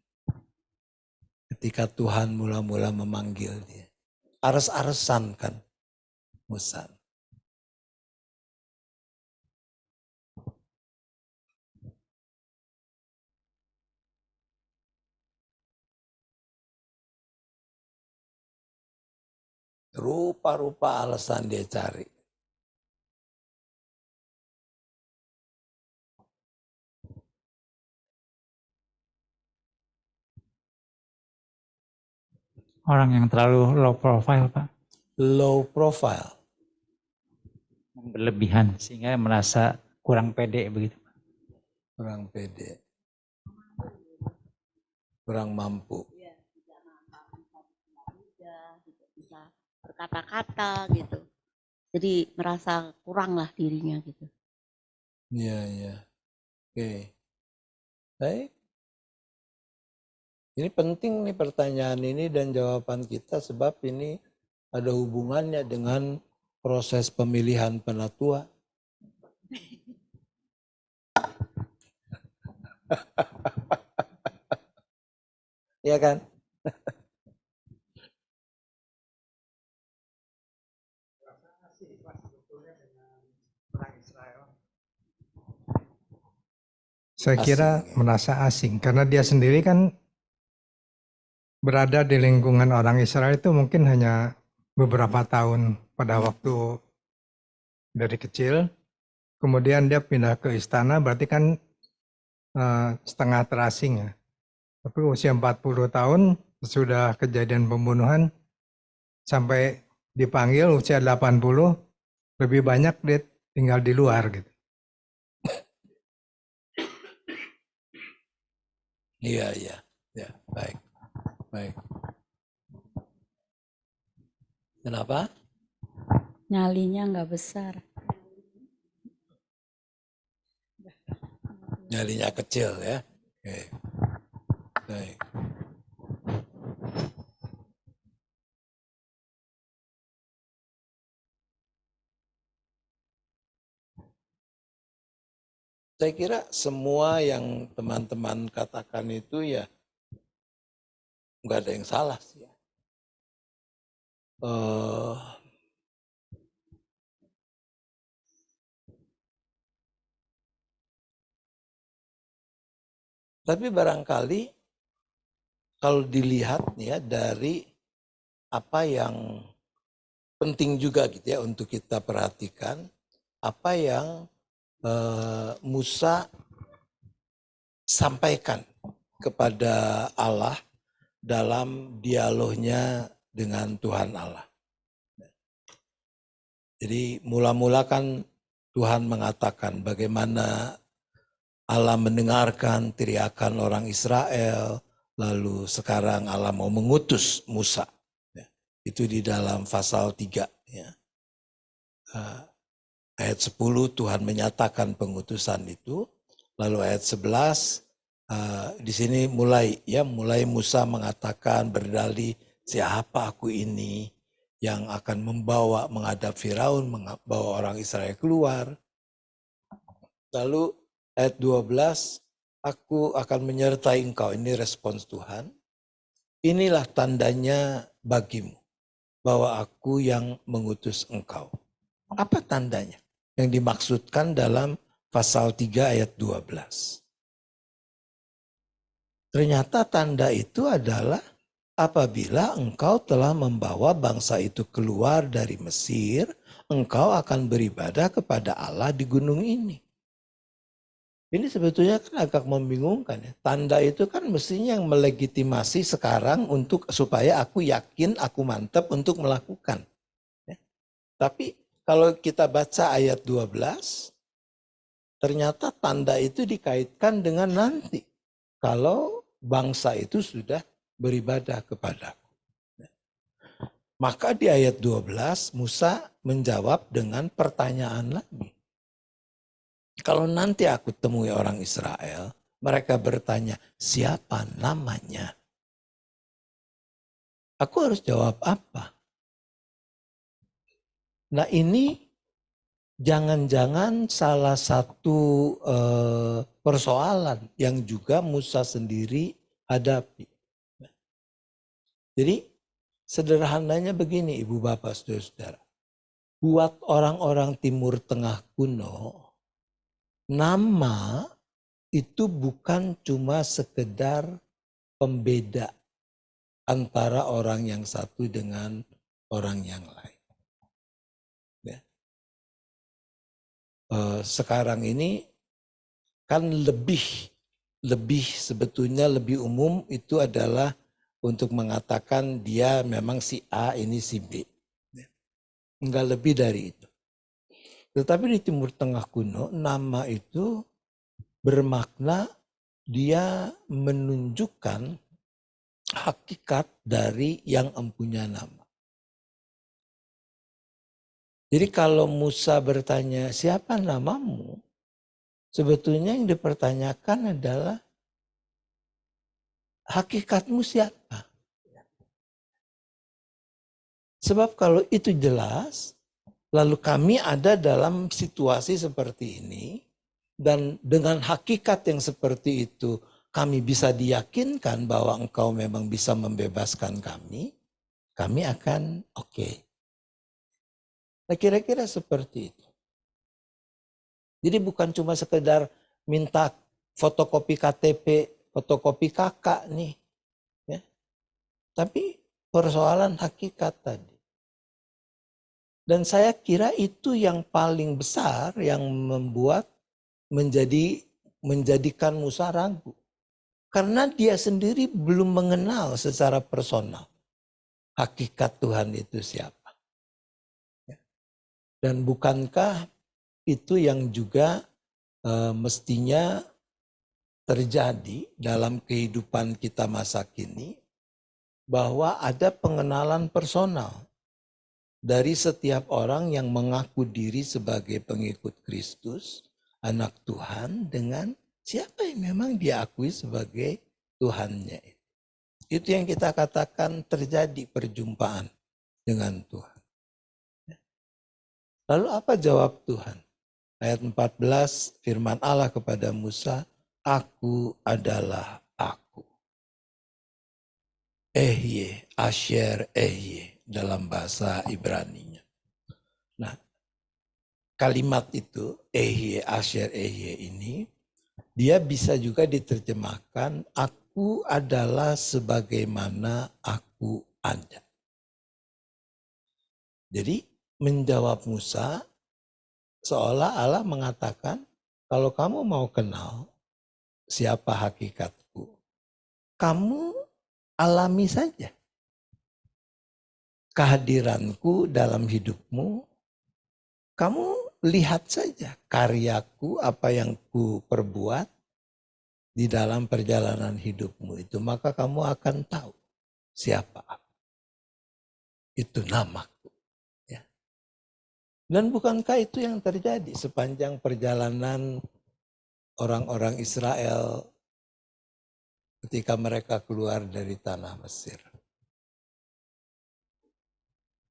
ketika Tuhan mula-mula memanggil dia? Ares-aresan kan Musa. Rupa-rupa alasan dia cari. Orang yang terlalu low profile, Pak. Low profile. Berlebihan sehingga merasa kurang pede begitu. Kurang pede. Kurang mampu. Tidak bisa berkata-kata gitu. Jadi merasa kurang lah dirinya gitu. Iya, iya. Oke. Baik. Ini penting nih pertanyaan ini dan jawaban kita sebab ini ada hubungannya dengan proses pemilihan penatua. Iya kan? sih Pak sebetulnya dengan orang Israel? Saya kira Asing, ya. merasa asing karena dia sendiri kan berada di lingkungan orang Israel itu mungkin hanya beberapa tahun pada waktu dari kecil. Kemudian dia pindah ke istana berarti kan setengah terasing ya. Tapi usia 40 tahun sudah kejadian pembunuhan sampai dipanggil usia 80 lebih banyak dia tinggal di luar gitu. Iya, iya. Ya, baik. Baik. Kenapa? Nyalinya nggak besar. Nyalinya kecil ya. Oke. Baik. Saya kira semua yang teman-teman katakan itu ya nggak ada yang salah sih. Tapi barangkali kalau dilihat ya dari apa yang penting juga gitu ya untuk kita perhatikan, apa yang Musa sampaikan kepada Allah dalam dialognya dengan Tuhan Allah. Jadi mula-mula kan Tuhan mengatakan bagaimana Allah mendengarkan teriakan orang Israel, lalu sekarang Allah mau mengutus Musa. Itu di dalam pasal 3. Ya. Ayat 10 Tuhan menyatakan pengutusan itu, lalu ayat 11 di sini mulai Musa mengatakan berdalih, siapa aku ini yang akan membawa menghadap Firaun, membawa orang Israel keluar. Lalu ayat 12, aku akan menyertai engkau, ini respons Tuhan. Inilah tandanya bagimu, bahwa aku yang mengutus engkau. Apa tandanya? Yang dimaksudkan dalam pasal 3 ayat 12. Ternyata tanda itu adalah apabila engkau telah membawa bangsa itu keluar dari Mesir, engkau akan beribadah kepada Allah di gunung ini. Ini sebetulnya kan agak membingungkan ya. Tanda itu kan mestinya yang melegitimasi sekarang untuk supaya aku yakin, aku mantap untuk melakukan. Ya. Tapi kalau kita baca ayat 12, ternyata tanda itu dikaitkan dengan nanti. Kalau bangsa itu sudah beribadah kepadaku. Maka di ayat 12 Musa menjawab dengan pertanyaan lagi. Kalau nanti aku temui orang Israel, mereka bertanya, siapa namanya? Aku harus jawab apa? Nah ini jangan-jangan salah satu persoalan yang juga Musa sendiri hadapi. Jadi sederhananya begini Ibu Bapak Saudara-saudara. Buat orang-orang Timur Tengah kuno, nama itu bukan cuma sekedar pembeda antara orang yang satu dengan orang yang lain. Ya. Sekarang ini kan sebetulnya lebih umum itu adalah untuk mengatakan dia memang si A, ini si B. Enggak lebih dari itu. Tetapi di Timur Tengah kuno, nama itu bermakna dia menunjukkan hakikat dari yang empunya nama. Jadi kalau Musa bertanya, siapa namamu? Sebetulnya yang dipertanyakan adalah hakikatmu siapa? Sebab kalau itu jelas, lalu kami ada dalam situasi seperti ini, dan dengan hakikat yang seperti itu, kami bisa diyakinkan bahwa engkau memang bisa membebaskan kami akan oke. Nah, kira-kira seperti itu. Jadi bukan cuma sekedar minta fotokopi KTP, fotokopi kakak nih. Ya. Tapi persoalan hakikat tadi. Dan saya kira itu yang paling besar yang membuat menjadikan Musa ragu. Karena dia sendiri belum mengenal secara personal hakikat Tuhan itu siapa. Dan bukankah itu yang juga mestinya terjadi dalam kehidupan kita masa kini, bahwa ada pengenalan personal dari setiap orang yang mengaku diri sebagai pengikut Kristus, anak Tuhan, dengan siapa yang memang diakui sebagai Tuhannya. Itu yang kita katakan terjadi perjumpaan dengan Tuhan. Lalu apa jawab Tuhan? Ayat 14, firman Allah kepada Musa, aku adalah aku. Ehye, Asher Ehye dalam bahasa Ibraninya. Nah, kalimat itu, Ehye, Asher Ehye ini, dia bisa juga diterjemahkan, aku adalah sebagaimana aku ada. Jadi menjawab Musa, seolah Allah mengatakan, kalau kamu mau kenal siapa hakikatku, kamu alami saja kehadiranku dalam hidupmu. Kamu lihat saja karyaku, apa yang ku perbuat di dalam perjalanan hidupmu itu. Maka kamu akan tahu siapa aku. Itu namaku. Ya. Dan bukankah itu yang terjadi sepanjang perjalanan orang-orang Israel ketika mereka keluar dari tanah Mesir.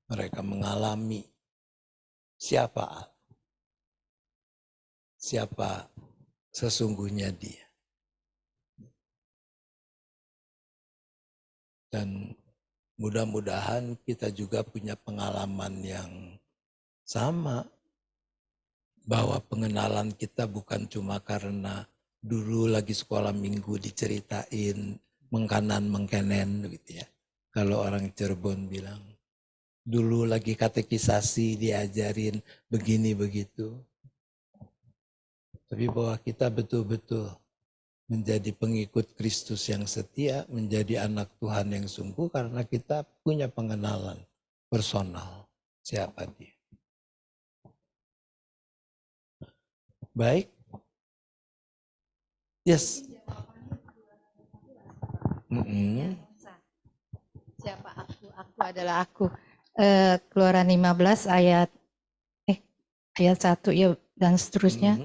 Mereka mengalami siapa Allah. Siapa sesungguhnya dia. Dan mudah-mudahan kita juga punya pengalaman yang sama. Bahwa pengenalan kita bukan cuma karena dulu lagi sekolah minggu diceritain mengkanan mengkenen gitu ya. Kalau orang Cirebon bilang, dulu lagi katekisasi diajarin begini begitu. Tapi bahwa kita betul-betul menjadi pengikut Kristus yang setia, menjadi anak Tuhan yang sungguh karena kita punya pengenalan personal siapa dia. Baik. Yes. Siapa aku? Aku adalah aku. Keluaran 15 ayat 1 ya dan seterusnya.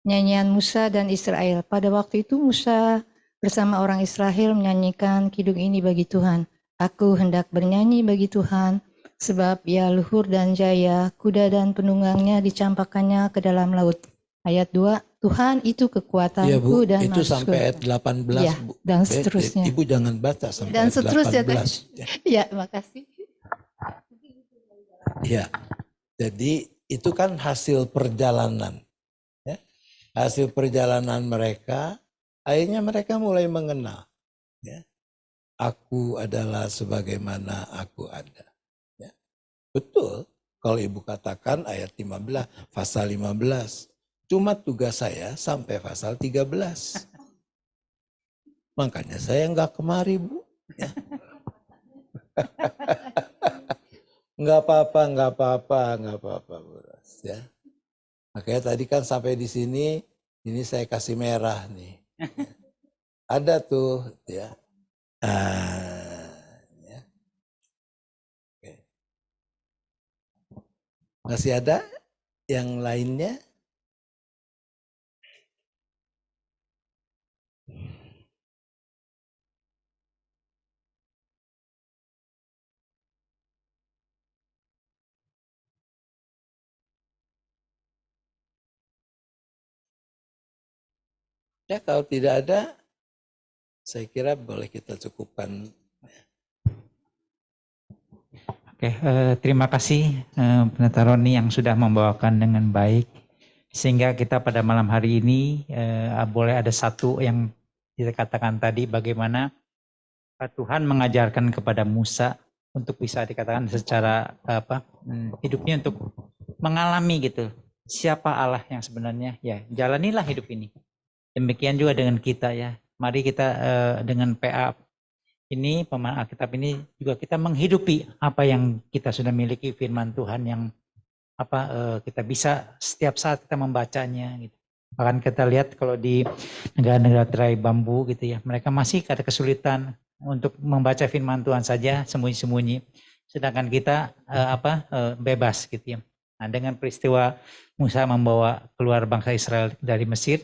Nyanyian Musa dan Israel. Pada waktu itu Musa bersama orang Israel menyanyikan kidung ini bagi Tuhan. Aku hendak bernyanyi bagi Tuhan, sebab ia luhur dan jaya, kuda dan penunggangnya dicampakkannya ke dalam laut. Ayat 2, Tuhan itu kekuatanku ya, Bu, dan itu sampai ayat 18. Ya, Bu. dan seterusnya. Ibu jangan baca sampai dan ayat seterusnya, 18. Ya, makasih. Ya, jadi itu kan hasil perjalanan. Ya. Hasil perjalanan mereka, akhirnya mereka mulai mengenal. Ya. Aku adalah sebagaimana aku ada. Ya. Betul, kalau Ibu katakan ayat 15, pasal 15. Cuma tugas saya sampai pasal 13. Makanya saya nggak kemari, Bu. Ya. Nggak apa-apa, Bu Ros. Ya. Makanya tadi kan sampai di sini, ini saya kasih merah nih. Ya. Ada tuh, ya. Ya. Oke. Masih ada yang lainnya? Ya, kalau tidak ada, saya kira boleh kita cukupkan. Oke, terima kasih Pendeta Roni yang sudah membawakan dengan baik. Sehingga kita pada malam hari ini boleh ada satu yang kita katakan tadi, bagaimana Tuhan mengajarkan kepada Musa untuk bisa dikatakan secara hidupnya untuk mengalami gitu. Siapa Allah yang sebenarnya? Ya, jalanilah hidup ini. Demikian juga dengan kita ya. Mari kita dengan PA ini, pemahaman Alkitab ini juga kita menghidupi apa yang kita sudah miliki, firman Tuhan yang kita bisa setiap saat kita membacanya gitu. Bahkan kita lihat kalau di negara-negara tirai bambu gitu ya, mereka masih ada kesulitan untuk membaca firman Tuhan saja sembunyi-sembunyi. Sedangkan kita bebas gitu ya. Nah, dengan peristiwa Musa membawa keluar bangsa Israel dari Mesir,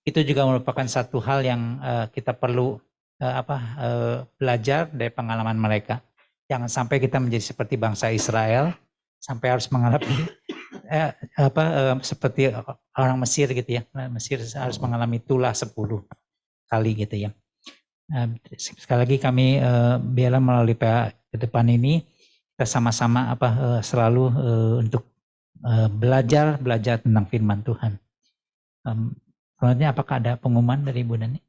itu juga merupakan satu hal yang kita perlu belajar dari pengalaman mereka. Jangan sampai kita menjadi seperti bangsa Israel, sampai harus mengalami seperti orang Mesir gitu ya. Mesir harus mengalami tulah 10 kali gitu ya. Sekali lagi kami biarlah melalui PA ke depan ini kita sama-sama selalu untuk belajar tentang firman Tuhan. Selanjutnya apakah ada pengumuman dari Ibu Nani?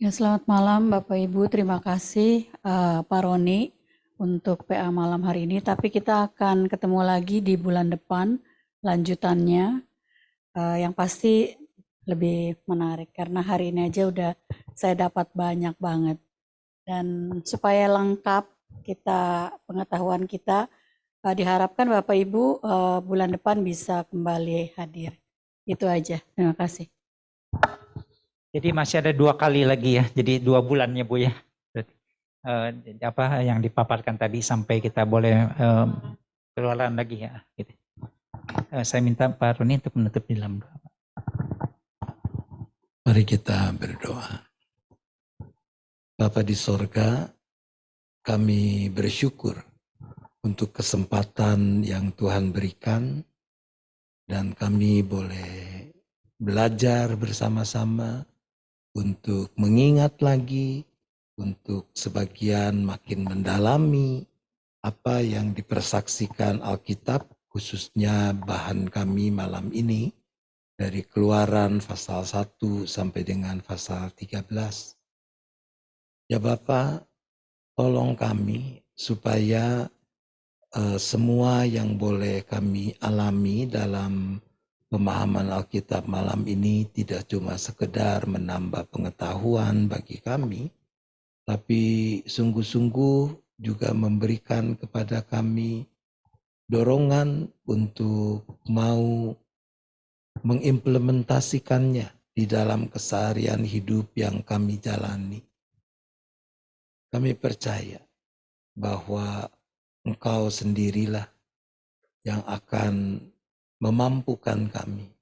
Ya, selamat malam Bapak Ibu, terima kasih Pak Roni untuk PA malam hari ini. Tapi kita akan ketemu lagi di bulan depan lanjutannya, yang pasti lebih menarik karena hari ini aja udah saya dapat banyak banget. Dan supaya lengkap kita pengetahuan kita, diharapkan Bapak Ibu bulan depan bisa kembali hadir. Itu aja, terima kasih. Jadi masih ada 2 kali lagi ya, jadi 2 bulannya Bu ya. Yang dipaparkan tadi sampai kita boleh keluaran lagi ya. Gitu. Saya minta Pak Roni untuk menutup di dalam doa. Mari kita berdoa. Bapa di sorga, kami bersyukur untuk kesempatan yang Tuhan berikan dan kami boleh belajar bersama-sama untuk mengingat lagi, untuk sebagian makin mendalami apa yang dipersaksikan Alkitab, khususnya bahan kami malam ini dari Keluaran pasal 1 sampai dengan pasal 13. Ya Bapa, tolong kami supaya semua yang boleh kami alami dalam pemahaman Alkitab malam ini tidak cuma sekedar menambah pengetahuan bagi kami, tapi sungguh-sungguh juga memberikan kepada kami dorongan untuk mau mengimplementasikannya di dalam keseharian hidup yang kami jalani. Kami percaya bahwa Engkau sendirilah yang akan memampukan kami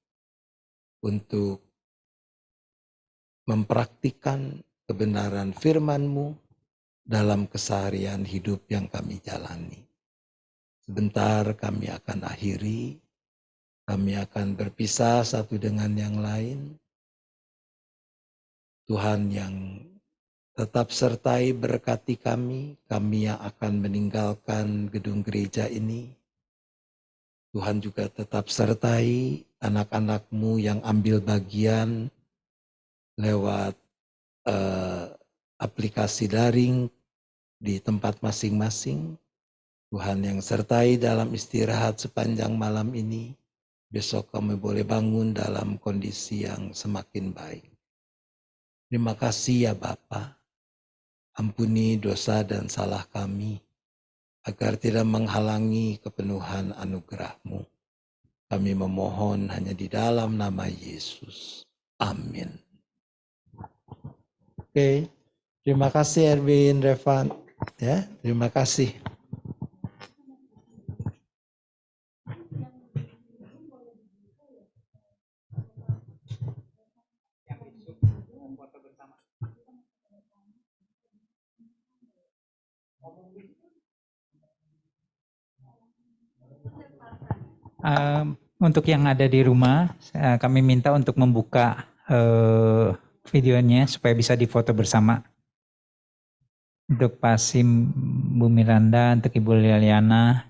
untuk mempraktikkan kebenaran firman-Mu dalam keseharian hidup yang kami jalani. Sebentar kami akan akhiri, kami akan berpisah satu dengan yang lain. Tuhan yang tetap sertai berkati kami yang akan meninggalkan gedung gereja ini. Tuhan juga tetap sertai anak-anak-Mu yang ambil bagian lewat aplikasi daring di tempat masing-masing. Tuhan yang sertai dalam istirahat sepanjang malam ini. Besok kami boleh bangun dalam kondisi yang semakin baik. Terima kasih ya Bapa. Ampuni dosa dan salah kami, agar tidak menghalangi kepenuhan anugerah-Mu. Kami memohon hanya di dalam nama Yesus. Amin. Oke, terima kasih Erwin, Revan. Ya, terima kasih. Untuk yang ada di rumah, kami minta untuk membuka videonya supaya bisa difoto bersama. Untuk Pak Sim, Bu Miranda, untuk Ibu Liliana.